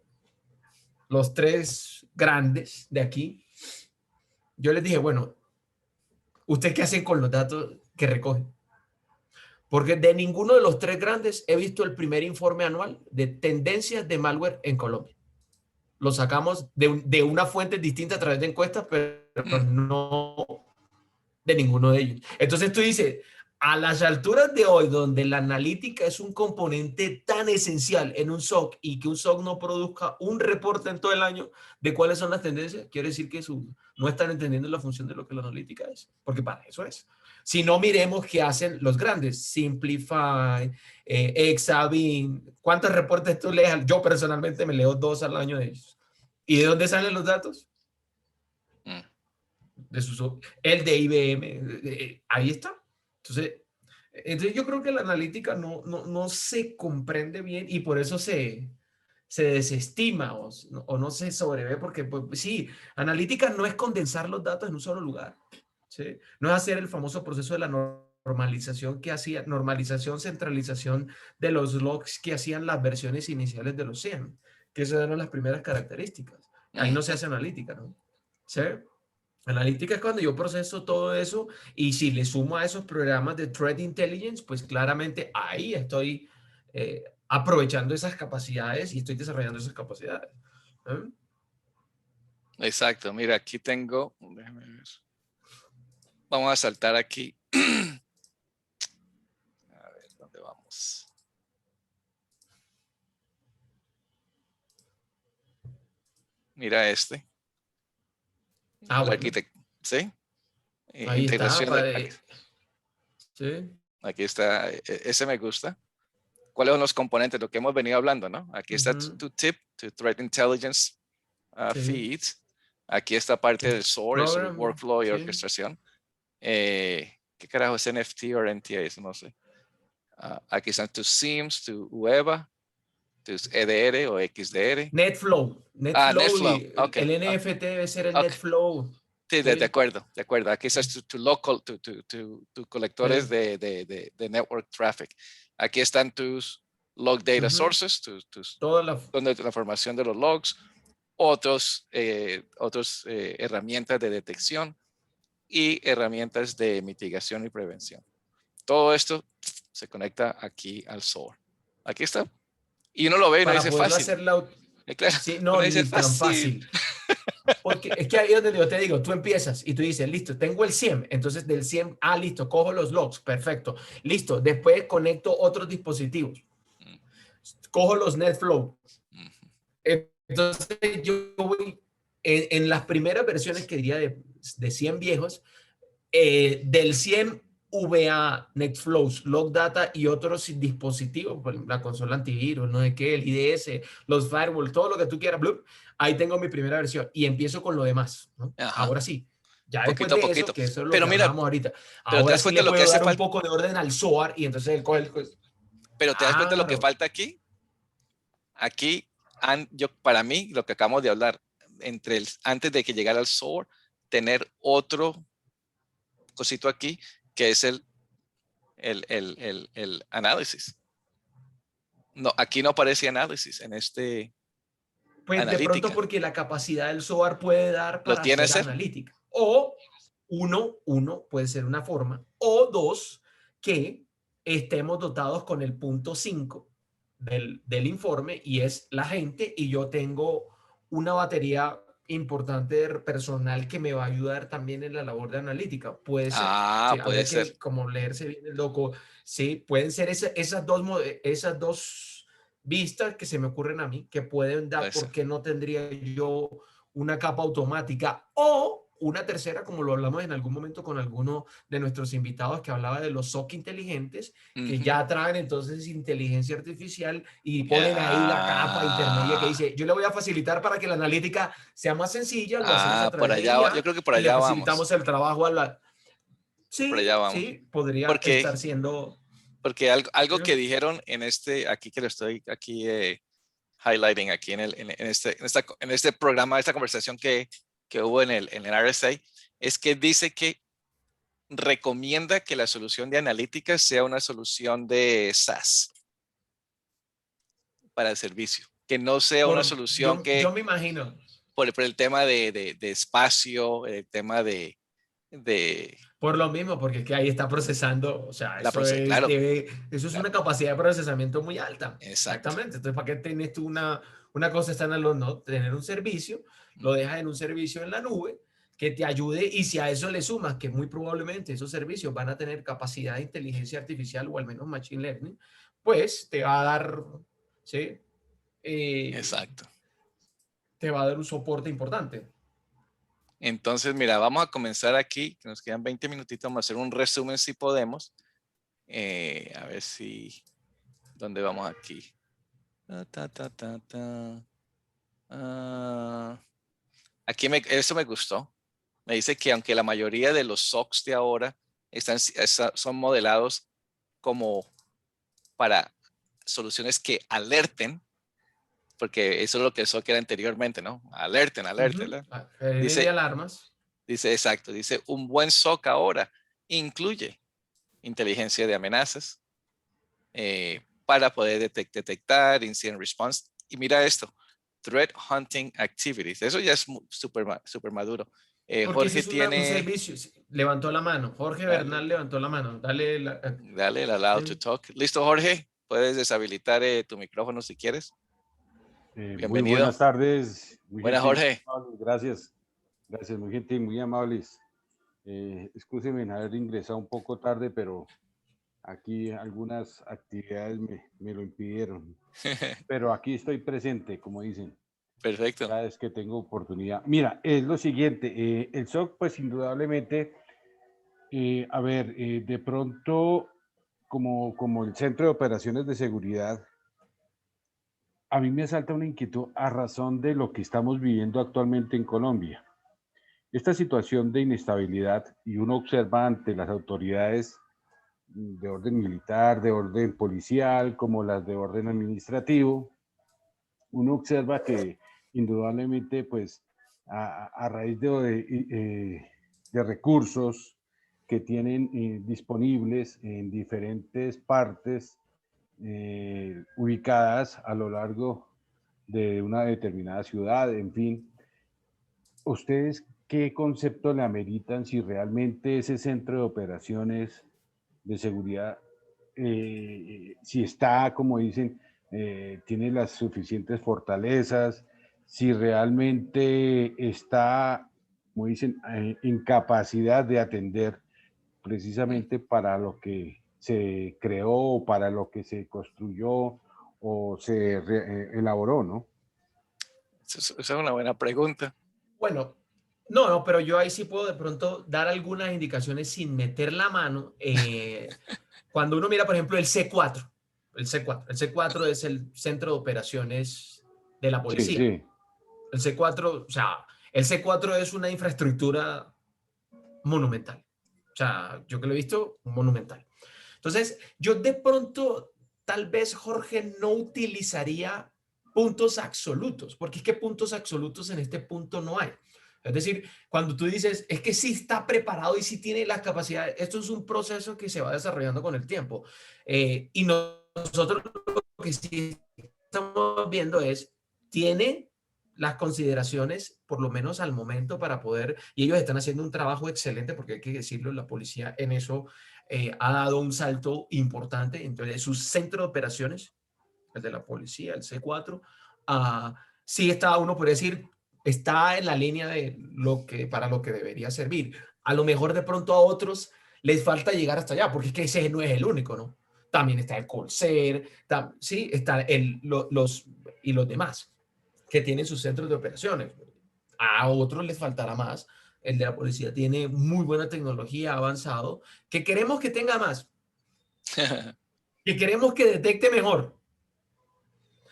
los tres grandes de aquí, yo les dije, bueno, ¿ustedes qué hacen con los datos que recogen? Porque de ninguno de los tres grandes he visto el primer informe anual de tendencias de malware en Colombia. Lo sacamos de una fuente distinta a través de encuestas, pero no de ninguno de ellos. Entonces tú dices, a las alturas de hoy, donde la analítica es un componente tan esencial en un SOC y que un SOC no produzca un reporte en todo el año de cuáles son las tendencias, quiere decir que no están entendiendo la función de lo que la analítica es, porque para eso es. Si no, miremos qué hacen los grandes, Simplify, Exabeam. ¿Cuántos reportes tú lees? Yo personalmente me leo 2 al año de ellos. ¿Y de dónde salen los datos? Mm. El de IBM, ahí está. Entonces yo creo que la analítica no se comprende bien y por eso se desestima o no se sobrevé, porque pues, sí, analítica no es condensar los datos en un solo lugar, ¿sí? No es hacer el famoso proceso de la normalización que hacía, normalización, centralización de los logs que hacían las versiones iniciales de los SIEM, que esas eran las primeras características. Ahí no se hace analítica, ¿no? ¿Sí? Analítica es cuando yo proceso todo eso y si le sumo a esos programas de Threat Intelligence, pues claramente ahí estoy aprovechando esas capacidades y estoy desarrollando esas capacidades. ¿Eh? Exacto, mira, aquí tengo, déjame ver. Vamos a saltar aquí. A ver, ¿dónde vamos? Mira este. Ah, El bueno, arquitecto, ¿sí? ahí está. Integración. Sí. Aquí está, ese me gusta. ¿Cuáles son los componentes? Lo que hemos venido hablando, ¿no? Aquí está tu tip, tu Threat Intelligence Sí. feed. Aquí está parte del SOAR, es el Program, workflow y sí. orquestación. ¿Qué carajo es NFT o NTA? Eso no sé. Aquí están tus SIEMs, tu UEBA, tus EDR o XDR. NetFlow. NetFlow, Y ok. el NFT debe ser el Ok. NetFlow. Sí, de Sí. acuerdo, de acuerdo. Aquí está tu local, tu colectores Sí. de network traffic. Aquí están tus log data sources, Toda la... donde la formación de los logs, otros herramientas de detección y herramientas de mitigación y prevención. Todo esto se conecta aquí al SOAR. Aquí está. Y uno lo ve y uno Para dice poderlo fácil. hacer la... Claro, Sí, no, uno dice ni tan fácil. fácil. Porque es que ahí es donde yo te digo, tú empiezas y tú dices, listo, tengo el SIEM, entonces del SIEM, listo, cojo los logs, perfecto, listo, después conecto otros dispositivos, cojo los NetFlow. Entonces yo voy, en las primeras versiones que diría de 100 viejos, del 100 VA, NetFlows, Logdata y otros dispositivos, pues, la consola antivirus, no sé qué, el IDS, los firewalls, todo lo que tú quieras, blup, ahí tengo mi primera versión y empiezo con lo demás, ¿no? Ajá, Ahora sí, ya después poquito a de eso, poquito. que eso es lo Pero que mira, hablábamos ahorita, pero te ahora das sí cuenta le de lo que puedo hace dar un falta. poco de orden al SOAR y entonces él coge el... Pero te das cuenta de lo que Claro. falta aquí. Aquí, para mí, lo que acabamos de hablar, antes de que llegara al SOAR, tener otro cosito aquí, que es el análisis. No, aquí no aparece análisis en este Pues de pronto analítica. porque la capacidad del SOAR puede dar ¿Lo para tiene hacer ser? analítica. O uno puede ser una forma. O dos, que estemos dotados con el punto 5 del informe y es la gente y yo tengo una batería importante de personal que me va a ayudar también en la labor de analítica. Puede ser. Ah, Sí, puede habría ser. que como leerse bien el loco. Sí, pueden ser esas dos vistas que se me ocurren a mí, que pueden dar Puede ser. por qué no tendría yo una capa automática o una tercera, como lo hablamos en algún momento con alguno de nuestros invitados que hablaba de los SOC inteligentes, que Ujú. ya traen entonces inteligencia artificial y ponen ahí la capa intermedia que Ya. dice, yo le voy a facilitar para que la analítica sea más sencilla, lo hacemos a Por través de allá va. Yo IA creo que por y le allá vamos. facilitamos el trabajo a la... Por allá Sí, vamos. sí, podría Porque, estar siendo... porque algo ¿sí? que dijeron aquí que lo estoy aquí highlighting aquí en este programa, esta conversación que hubo en el RSA, es que dice que recomienda que la solución de analítica sea una solución de SaaS para el servicio. que no sea una solución yo que me imagino. por el tema de espacio, el tema de Por lo mismo, porque es que ahí está procesando, o sea, eso es, claro, eso es una claro, capacidad de procesamiento muy alta. exacto. Exactamente. Entonces, ¿para qué tienes tú una cosa standalone? No, tener un servicio, lo dejas en un servicio en la nube que te ayude y si a eso le sumas que muy probablemente esos servicios van a tener capacidad de inteligencia artificial o al menos machine learning, pues te va a dar, ¿sí? Eh, Exacto. te va a dar un soporte importante. Entonces, mira, vamos a comenzar aquí, que nos quedan 20 minutitos, vamos a hacer un resumen si podemos. A ver si, ¿dónde vamos aquí? Ah, aquí eso me gustó. Me dice que aunque la mayoría de los SOCs de ahora son modelados como para soluciones que alerten, porque eso es lo que el SOC era anteriormente, ¿no? Alerten, alerten. ¿No? De Dice, alarmas. dice exacto, dice un buen SOC ahora incluye inteligencia de amenazas para poder detectar incident response. Y mira esto, threat hunting activities. Eso ya es súper maduro. Porque ese Jorge es un tiene, servicio. Sí, levantó la mano. Jorge dale, Bernal levantó la mano. Dale. dale el allow to talk. Listo, Jorge. Puedes deshabilitar tu micrófono si quieres. Muy Bienvenido. buenas tardes, muy Buenas, gentil, Jorge. gracias, gracias, muy gentil, muy amables. Excúsenme en haber ingresado un poco tarde, pero aquí algunas actividades me lo impidieron. Pero aquí estoy presente, como dicen, Perfecto. cada vez que tengo oportunidad. Mira, es lo siguiente, el SOC, pues indudablemente, a ver, de pronto, como el Centro de Operaciones de Seguridad, a mí me salta una inquietud a razón de lo que estamos viviendo actualmente en Colombia. Esta situación de inestabilidad y uno observa ante las autoridades de orden militar, de orden policial, como las de orden administrativo, uno observa que indudablemente, pues, a raíz de recursos que tienen disponibles en diferentes partes ubicadas a lo largo de una determinada ciudad, en fin, ¿ustedes qué concepto le ameritan si realmente ese centro de operaciones de seguridad, si está, como dicen, tiene las suficientes fortalezas, si realmente está, como dicen, en capacidad de atender precisamente para lo que se creó, para lo que se construyó o se elaboró, ¿no? Esa es una buena pregunta. Bueno, no, pero yo ahí sí puedo de pronto dar algunas indicaciones sin meter la mano. Cuando uno mira, por ejemplo, el C4 es el centro de operaciones de la Sí, policía. sí. El C4, o sea, el C4 es una infraestructura monumental. O sea, yo que lo he visto, monumental. Entonces, yo de pronto, tal vez, Jorge, no utilizaría puntos absolutos, porque es que puntos absolutos en este punto no hay. Es decir, cuando tú dices, es que sí está preparado y sí tiene las capacidades, esto es un proceso que se va desarrollando con el tiempo. Y nosotros lo que sí estamos viendo es, tiene las consideraciones, por lo menos al momento, para poder, y ellos están haciendo un trabajo excelente, porque hay que decirlo, la policía en eso ha dado un salto importante. Entonces, su centro de operaciones, el de la policía, el C4, sí está, uno podría decir, está en la línea de para lo que debería servir. A lo mejor de pronto a otros les falta llegar hasta allá, porque es que ese no es el único, ¿no? También está el Corsair, sí, está y los demás que tienen sus centros de operaciones. A otros les faltará más. El de la policía tiene muy buena tecnología, avanzado, que queremos que tenga más, que queremos que detecte mejor.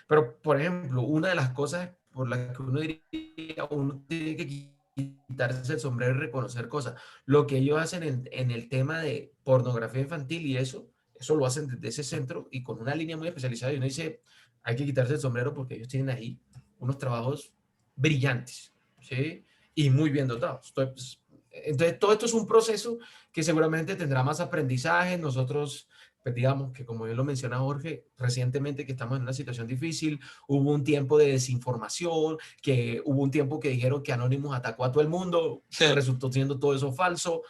Pero, por ejemplo, una de las cosas por las que uno diría, uno tiene que quitarse el sombrero y reconocer cosas. Lo que ellos hacen en el tema de pornografía infantil y eso lo hacen desde ese centro y con una línea muy especializada. Y uno dice, hay que quitarse el sombrero porque ellos tienen ahí unos trabajos brillantes, ¿sí? Y muy bien dotados. Entonces, todo esto es un proceso que seguramente tendrá más aprendizaje. Nosotros pues digamos que como bien lo menciona Jorge, recientemente que estamos en una situación difícil, hubo un tiempo de desinformación, que hubo un tiempo que dijeron que Anonymous atacó a todo el mundo, resultó siendo todo eso falso.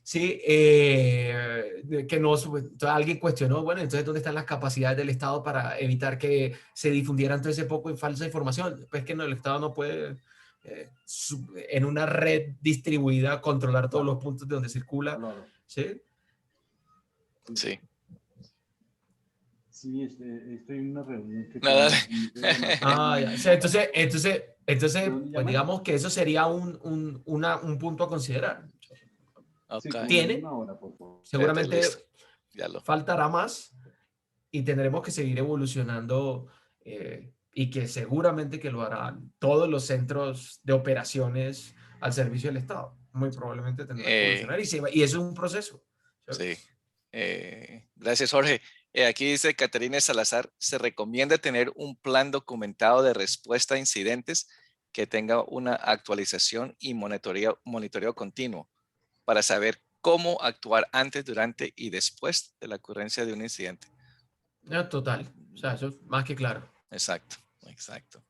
Sí, que no, entonces alguien cuestionó, bueno, entonces ¿dónde están las capacidades del Estado para evitar que se difundieran todo ese poco de falsa información? Pues que no, el Estado no puede en una red distribuida controlar todos los puntos de donde circula. Claro. ¿Sí? Sí. Sí, estoy en una reunión que No, dale. Ya. O sea, entonces pues llama? digamos que eso sería un punto a considerar. Ok. Tiene, Una hora, por favor. seguramente Listo. Ya lo. faltará más y tendremos que seguir evolucionando y que seguramente que lo harán todos los centros de operaciones al servicio del Estado. Muy probablemente tendrán que evolucionar y eso es un proceso. Sí. Gracias, Jorge. Aquí dice Caterina Salazar, se recomienda tener un plan documentado de respuesta a incidentes que tenga una actualización y monitoreo continuo para saber cómo actuar antes, durante y después de la ocurrencia de un incidente. Total. O sea, eso es más que claro. Exacto, exacto.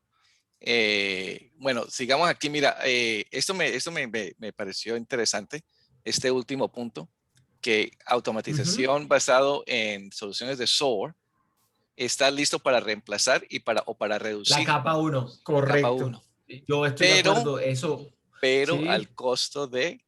Bueno, sigamos aquí. Mira, esto me pareció interesante, este último punto, que automatización basado en soluciones de software está listo para reemplazar o para reducir La capa 1, capa correcto. 1, Yo estoy de acuerdo, eso. pero Sí, al costo de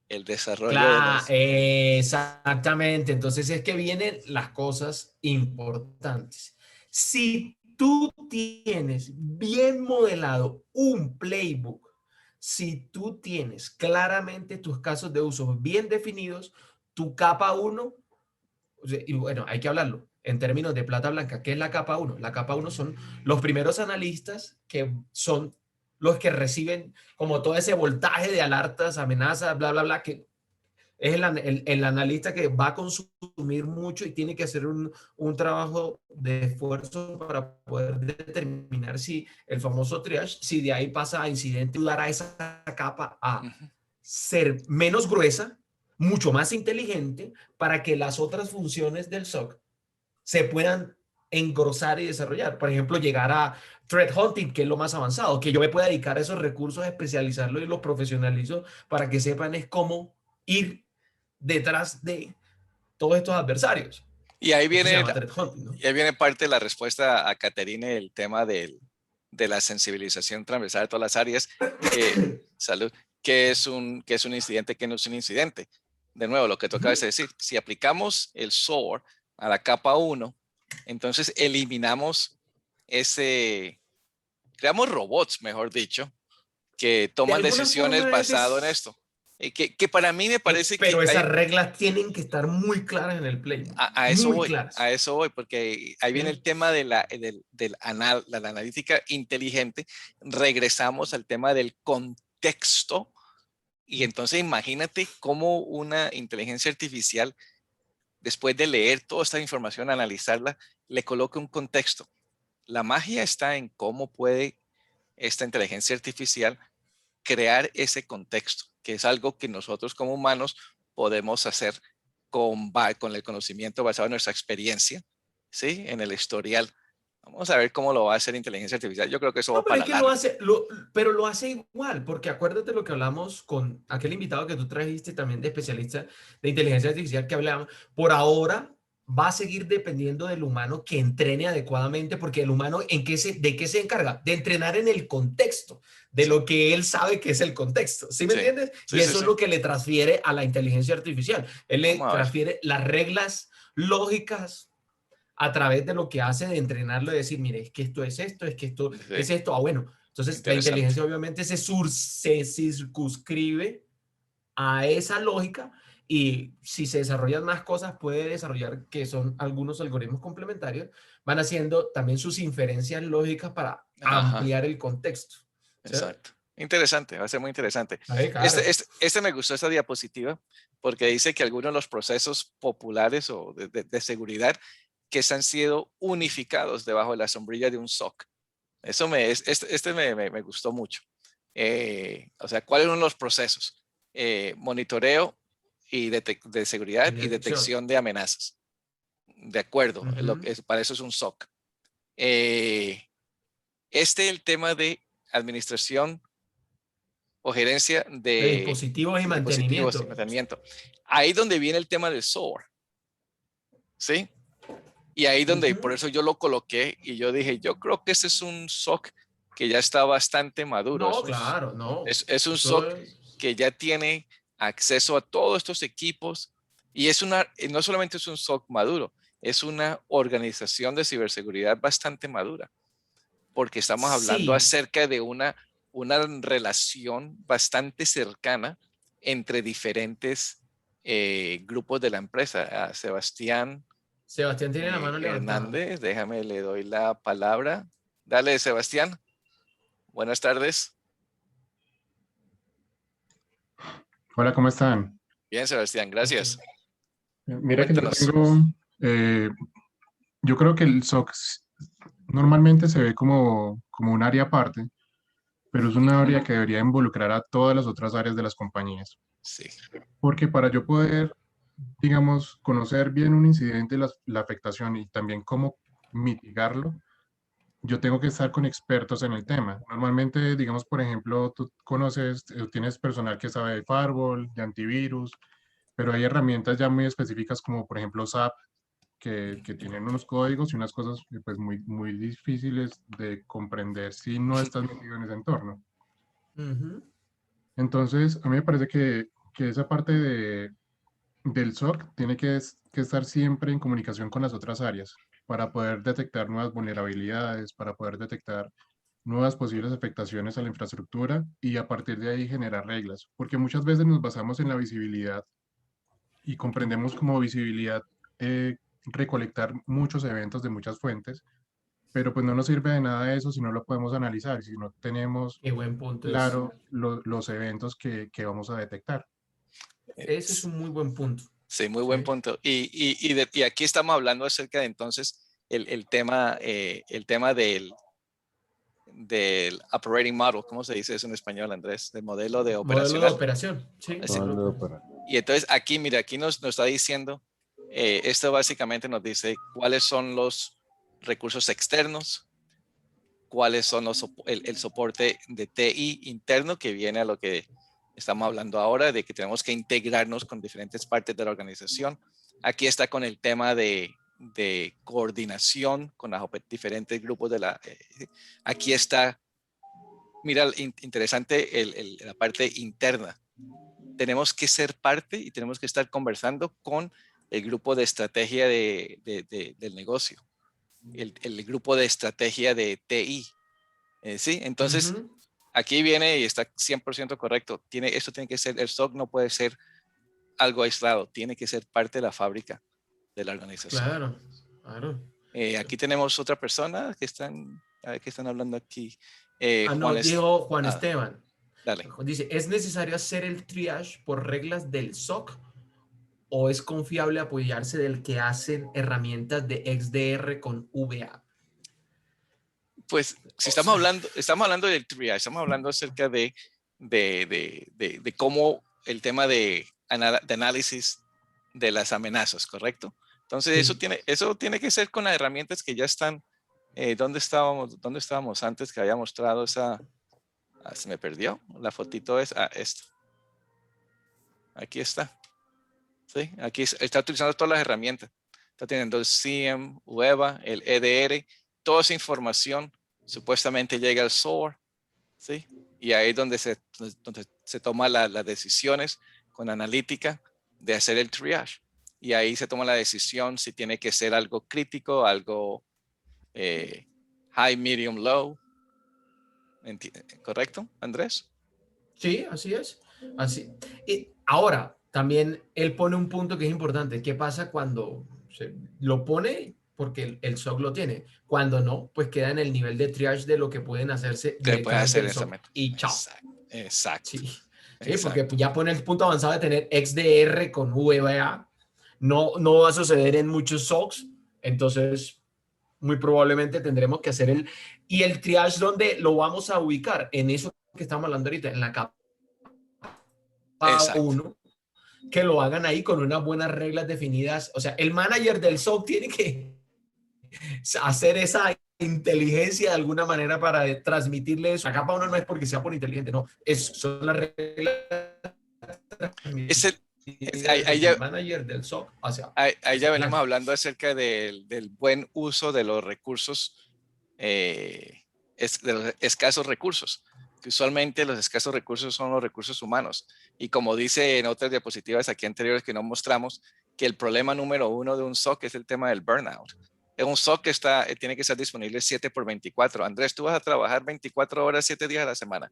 el desarrollo de claro, las... exactamente. Entonces es que vienen las cosas importantes. Si tú tienes bien modelado un playbook, si tú tienes claramente tus casos de uso bien definidos, tu capa 1, y bueno, hay que hablarlo en términos de plata blanca. ¿Qué es la capa 1? La capa 1 son los primeros analistas que son los que reciben como todo ese voltaje de alertas, amenazas, bla, bla, bla, que es el analista que va a consumir mucho y tiene que hacer un trabajo de esfuerzo para poder determinar si el famoso triage, si de ahí pasa a incidente, ayudar a esa capa a ser menos gruesa, mucho más inteligente, para que las otras funciones del SOC se puedan engrosar y desarrollar. Por ejemplo, llegar a threat hunting, que es lo más avanzado, que yo me pueda dedicar a esos recursos, especializarlos y los profesionalizo para que sepan es cómo ir detrás de todos estos adversarios. Y ahí Eso se viene, llama threat hunting, ¿no? y ahí viene parte de la respuesta a Caterine, el tema de la sensibilización transversal de todas las áreas. Salud. ¿Qué es un incidente? ¿Qué no es un incidente? De nuevo, lo que tú acabas de decir, si aplicamos el SOAR a la capa 1, entonces eliminamos creamos robots, mejor dicho, que De toman alguna decisiones forma basado en esto. Y que para mí me parece que pero esas reglas tienen que estar muy claras en el playbook. a eso muy voy, claras. a eso voy, porque ahí viene el tema de la analítica inteligente. Regresamos al tema del contexto. Y entonces imagínate cómo una inteligencia artificial, después de leer toda esta información, analizarla, le coloca un contexto. La magia está en cómo puede esta inteligencia artificial crear ese contexto, que es algo que nosotros como humanos podemos hacer con el conocimiento basado en nuestra experiencia, ¿sí? En el historial. Vamos a ver cómo lo va a hacer inteligencia artificial. Yo creo que eso va No, pero para es que largo. pero lo hace igual, porque acuérdate lo que hablamos con aquel invitado que tú trajiste también de especialista de inteligencia artificial que hablamos. Por ahora va a seguir dependiendo del humano que entrene adecuadamente, porque el humano ¿de qué se encarga? De entrenar en el contexto, de Sí. lo que él sabe que es el contexto. ¿Sí me Sí. entiendes? Sí, y eso sí, es sí. lo que le transfiere a la inteligencia artificial. Él le Vamos a ver. transfiere las reglas lógicas a través de lo que hace de entrenarlo y decir, mire, es que esto es esto, es que esto Sí. es esto. Bueno, entonces la inteligencia obviamente se circunscribe a esa lógica y si se desarrollan más cosas puede desarrollar que son algunos algoritmos complementarios, van haciendo también sus inferencias lógicas para ampliar el contexto. Exacto. Interesante, va a ser muy interesante. Claro. Este me gustó, esta diapositiva, porque dice que algunos de los procesos populares o de seguridad que se han sido unificados debajo de la sombrilla de un SOC. Eso me gustó mucho. O sea, ¿cuáles son los procesos? Monitoreo y de seguridad y detección de amenazas. De acuerdo, Ujú. para eso es un SOC. El tema de administración o gerencia De de dispositivos y dispositivos y mantenimiento. mantenimiento. Ahí donde viene el tema del software, ¿sí? Y ahí donde, por Ujú. eso yo lo coloqué y yo dije, yo creo que este es un SOC que ya está bastante maduro. No, claro, no. Es un Eso SOC es. que ya tiene acceso a todos estos equipos y no solamente es un SOC maduro, es una organización de ciberseguridad bastante madura, porque estamos hablando Sí, acerca de una relación bastante cercana entre diferentes grupos de la empresa. Sebastián Sebastián tiene la mano levantada. Hernández, déjame, le doy la palabra. Dale, Sebastián. Buenas tardes. Hola, ¿cómo están? Bien, Sebastián, gracias. Mira que yo Cuéntanos. tengo, yo creo que el SOX normalmente se ve como un área aparte, pero es una área que debería involucrar a todas las otras áreas de las compañías. Sí, Porque para yo poder, digamos, conocer bien un incidente, la afectación y también cómo mitigarlo, yo tengo que estar con expertos en el tema. Normalmente, digamos, por ejemplo, tú conoces, tienes personal que sabe de firewall, de antivirus, pero hay herramientas ya muy específicas como por ejemplo SAP, que tienen unos códigos y unas cosas pues muy difíciles de comprender si no estás metido en ese entorno. Ujú. Entonces, a mí me parece que esa parte del SOC tiene que estar siempre en comunicación con las otras áreas para poder detectar nuevas vulnerabilidades, para poder detectar nuevas posibles afectaciones a la infraestructura y a partir de ahí generar reglas, porque muchas veces nos basamos en la visibilidad y comprendemos como visibilidad recolectar muchos eventos de muchas fuentes, pero pues no nos sirve de nada eso si no lo podemos analizar, si no tenemos Qué buen punto es. claro los eventos que vamos a detectar. Ese es un muy buen punto. sí, muy buen ¿Sí? punto. Y aquí estamos hablando acerca de entonces el tema del operating model, ¿cómo se dice eso en español, Andrés? Del modelo de Modelo de operacional. operación. Sí, Ese- modelo de operación. Y entonces aquí, mira, aquí nos está diciendo, esto básicamente nos dice cuáles son los recursos externos, cuáles son el soporte de TI interno que viene a lo que estamos hablando ahora, de que tenemos que integrarnos con diferentes partes de la organización. Aquí está con el tema de coordinación con los diferentes grupos de la... aquí está, mira, interesante la parte interna. Tenemos que ser parte y tenemos que estar conversando con el grupo de estrategia del negocio, el grupo de estrategia de TI. Sí, entonces Ujú. aquí viene y está 100% correcto. Esto tiene que ser, el SOC no puede ser algo aislado, tiene que ser parte de la fábrica de la organización. Claro, claro. Aquí tenemos otra persona que están, a ver qué están hablando aquí. No, dijo Juan Ah, Esteban. dale. Dice, ¿es necesario hacer el triage por reglas del SOC o es confiable apoyarse del que hacen herramientas de XDR con VA? Pues si O sea, estamos hablando del triage, estamos hablando acerca de cómo el tema de análisis de las amenazas, ¿correcto? Entonces sí. eso tiene que ser con las herramientas que ya están. ¿Dónde estábamos antes que había mostrado esa? Se me perdió. La fotito es esto. Aquí está. ¿Sí? Aquí está utilizando todas las herramientas. Está teniendo el SIEM, UEBA, el EDR, toda esa información supuestamente llega al SOAR, ¿sí? Y ahí es donde se toman las decisiones con analítica de hacer el triage. Y ahí se toma la decisión si tiene que ser algo crítico, algo high, medium, low. ¿Correcto, Andrés? Sí, así es. Así. Y ahora, también él pone un punto que es importante. ¿Qué pasa cuando lo pone? Porque el SOC lo tiene. Cuando no, pues queda en el nivel de triage de lo que pueden hacerse ¿Qué puede directamente hacer el en ese SOC. momento? Y chao. Exacto, exacto, Sí, sí, porque exacto. ya pone el punto avanzado de tener XDR con VBA. No, no va a suceder en muchos SOCs. Entonces, muy probablemente tendremos que hacer el... Y el triage, ¿dónde lo vamos a ubicar? En eso que estamos hablando ahorita, en la capa Exacto. 1, que lo hagan ahí con unas buenas reglas definidas. O sea, el manager del SOC tiene que hacer esa inteligencia de alguna manera para transmitirle eso. Acá para uno no es porque sea por inteligente, no, son las reglas Es el, desde el manager del SOC ahí ya venimos hablando acerca del buen uso de los recursos, de los escasos recursos. Que usualmente los escasos recursos son los recursos humanos. Y como dice en otras diapositivas aquí anteriores que no mostramos, que el problema número 1 de un SOC es el tema del burnout. Es un SOC que tiene que estar disponible 7/24. Andrés, tú vas a trabajar 24 horas, 7 días a la semana.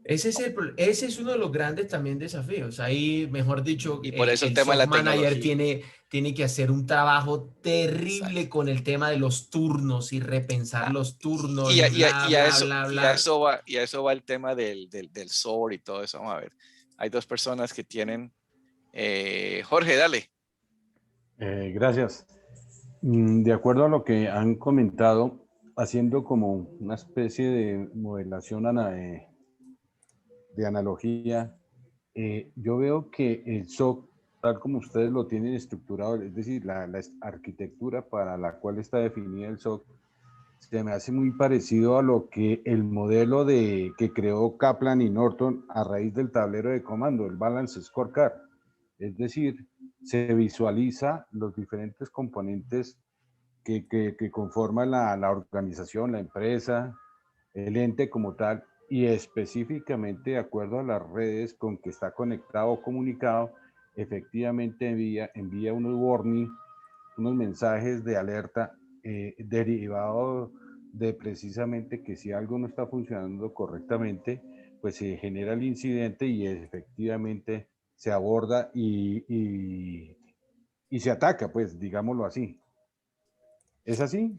Ese es uno de los grandes también desafíos. Ahí, mejor dicho, y por eso el tema de la manager tecnología tiene que hacer un trabajo terrible. Exacto. Con el tema de los turnos y repensar los turnos. Y a eso va el tema del SOAR y todo eso. Vamos a ver. Hay dos personas que tienen... Jorge, dale. Gracias. De acuerdo a lo que han comentado, haciendo como una especie de modelación de analogía, yo veo que el SOC, tal como ustedes lo tienen estructurado, es decir, la arquitectura para la cual está definida el SOC, se me hace muy parecido a lo que el modelo que creó Kaplan y Norton a raíz del tablero de comando, el Balance Scorecard. Es decir, se visualiza los diferentes componentes que conforman la organización, la empresa, el ente como tal, y específicamente de acuerdo a las redes con que está conectado o comunicado, efectivamente envía unos warning, unos mensajes de alerta derivados de precisamente que si algo no está funcionando correctamente, pues se genera el incidente y efectivamente se aborda y se ataca, pues digámoslo así. ¿Es así?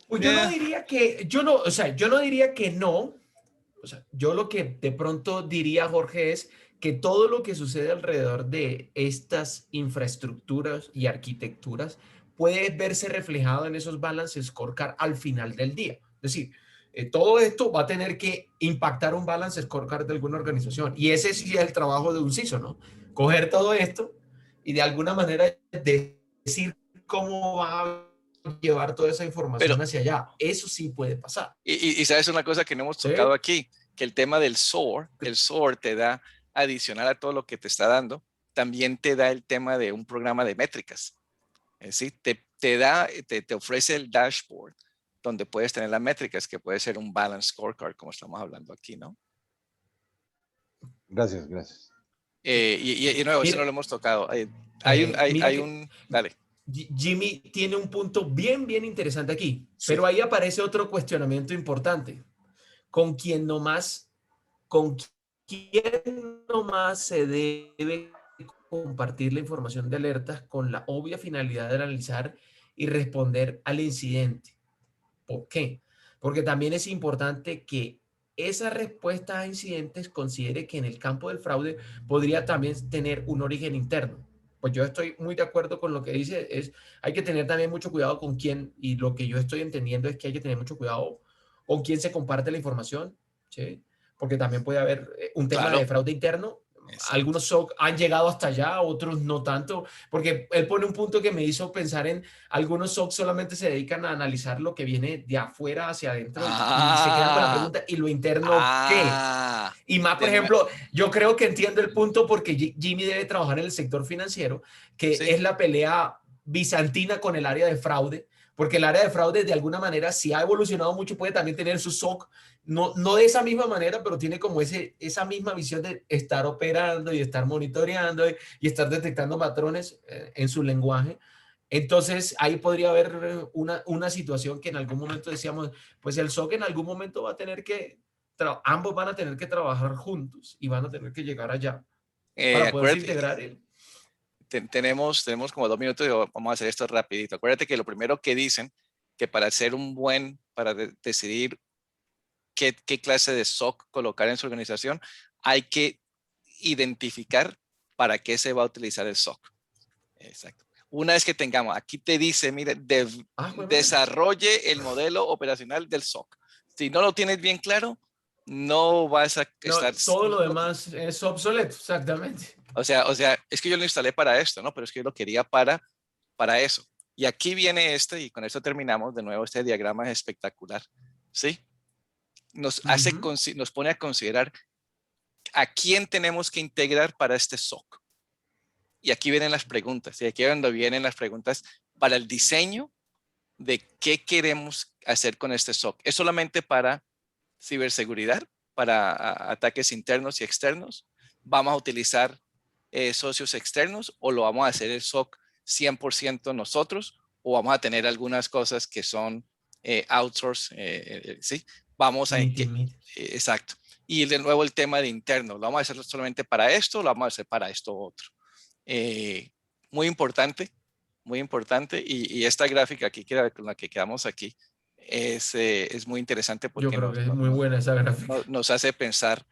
Pues yo no diría que, yo no diría que no. O sea, yo lo que de pronto diría, Jorge, es que todo lo que sucede alrededor de estas infraestructuras y arquitecturas puede verse reflejado en esos balance scorecard al final del día. Es decir, todo esto va a tener que impactar un balance scorecard de alguna organización. Y ese sí es el trabajo de un CISO, ¿no? Coger todo esto y de alguna manera decir cómo va a llevar toda esa información hacia allá. Eso sí puede pasar. Y sabes una cosa que no hemos tocado aquí, que el tema del SOAR, el SOAR te da, adicional a todo lo que te está dando, también te da el tema de un programa de métricas. ¿Sí? Te ofrece el dashboard donde puedes tener las métricas, que puede ser un balance scorecard, como estamos hablando aquí, ¿no? Gracias, gracias. Y nuevo, eso no lo hemos tocado. Dale. Jimmy tiene un punto bien interesante aquí, sí. Pero ahí aparece otro cuestionamiento importante. ¿Con quién nomás se debe compartir la información de alertas con la obvia finalidad de analizar y responder al incidente? ¿Por qué? Porque también es importante que esa respuesta a incidentes considere que en el campo del fraude podría también tener un origen interno. Pues yo estoy muy de acuerdo con lo que dice, hay que tener también mucho cuidado con quién, y lo que yo estoy entendiendo es que hay que tener mucho cuidado con quién se comparte la información, ¿sí? Porque también puede haber un tema de fraude interno. Exacto. Algunos SOC han llegado hasta allá, otros no tanto, porque él pone un punto que me hizo pensar en algunos SOC solamente se dedican a analizar lo que viene de afuera hacia adentro y se quedan con la pregunta, ¿y lo interno qué? Y más, por ejemplo, yo creo que entiendo el punto porque Jimmy debe trabajar en el sector financiero, que sí. Es la pelea bizantina con el área de fraude, porque el área de fraude de alguna manera si ha evolucionado mucho, puede también tener su SOC, no de esa misma manera, pero tiene como esa misma visión de estar operando y estar monitoreando y estar detectando patrones en su lenguaje. Entonces ahí podría haber una situación que en algún momento decíamos, pues el SOC en algún momento va a tener que, ambos van a tener que trabajar juntos y van a tener que llegar allá para poderse integrar. Tenemos como 2 minutos y vamos a hacer esto rapidito. Acuérdate que lo primero que dicen, que para decidir qué clase de SOC colocar en su organización, hay que identificar para qué se va a utilizar el SOC. Exacto. Una vez que tengamos, aquí te dice, mire, desarrolle el modelo operacional del SOC. Si no lo tienes bien claro, no vas a No, estar... todo lo demás es obsoleto, exactamente. O sea, es que yo lo instalé para esto, ¿no? Pero es que yo lo quería para eso. Y aquí viene y con esto terminamos. De nuevo, este diagrama es espectacular, ¿sí? Nos pone a considerar a quién tenemos que integrar para este SOC. Y aquí vienen las preguntas. Y aquí es donde vienen las preguntas para el diseño de qué queremos hacer con este SOC. ¿Es solamente para ciberseguridad, para ataques internos y externos? ¿Vamos a utilizar socios externos o lo vamos a hacer el SOC 100% nosotros? ¿O vamos a tener algunas cosas que son outsource? ¿Sí? Vamos a... exacto. Y de nuevo el tema de interno. ¿Lo vamos a hacer solamente para esto o lo vamos a hacer para esto otro? Muy importante, muy importante. Y esta gráfica aquí, con la que quedamos aquí, es muy interesante porque yo creo que es muy buena esa gráfica. Nos hace pensar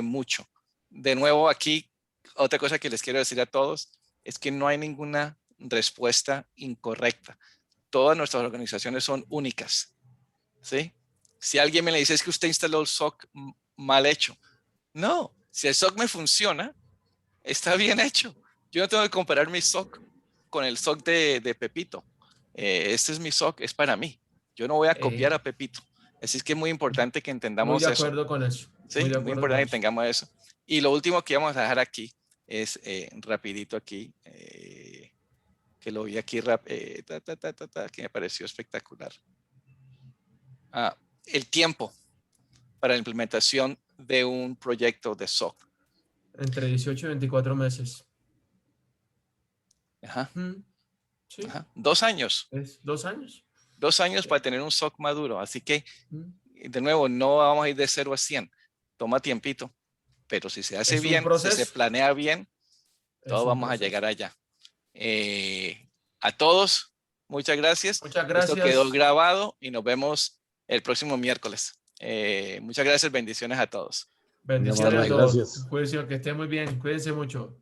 mucho. De nuevo aquí, otra cosa que les quiero decir a todos es que no hay ninguna respuesta incorrecta. Todas nuestras organizaciones son únicas, ¿sí? Si alguien me le dice es que usted instaló el SOC mal hecho. No, si el SOC me funciona, está bien hecho. Yo no tengo que comparar mi SOC con el SOC de Pepito. Este es mi SOC, es para mí. Yo no voy a copiar a Pepito. Así es que es muy importante que entendamos eso. Muy de acuerdo con eso. Sí, muy importante que tengamos eso. Y lo último que vamos a dejar aquí es rapidito aquí, que lo vi aquí, que me pareció espectacular. El tiempo para la implementación de un proyecto de SOC. Entre 18 y 24 meses. Ajá. Sí. Ajá. 2 años. ¿Es 2 años? 2 años para tener un SOC maduro. Así que, de nuevo, no vamos a ir de 0 a 100. Toma tiempito. Pero si se hace bien, si se planea bien, todos vamos a llegar allá. A todos, muchas gracias. Muchas gracias. Esto quedó grabado y nos vemos el próximo miércoles. Muchas gracias, bendiciones a todos. Bendiciones a todos. Cuídense, que estén muy bien. Cuídense mucho.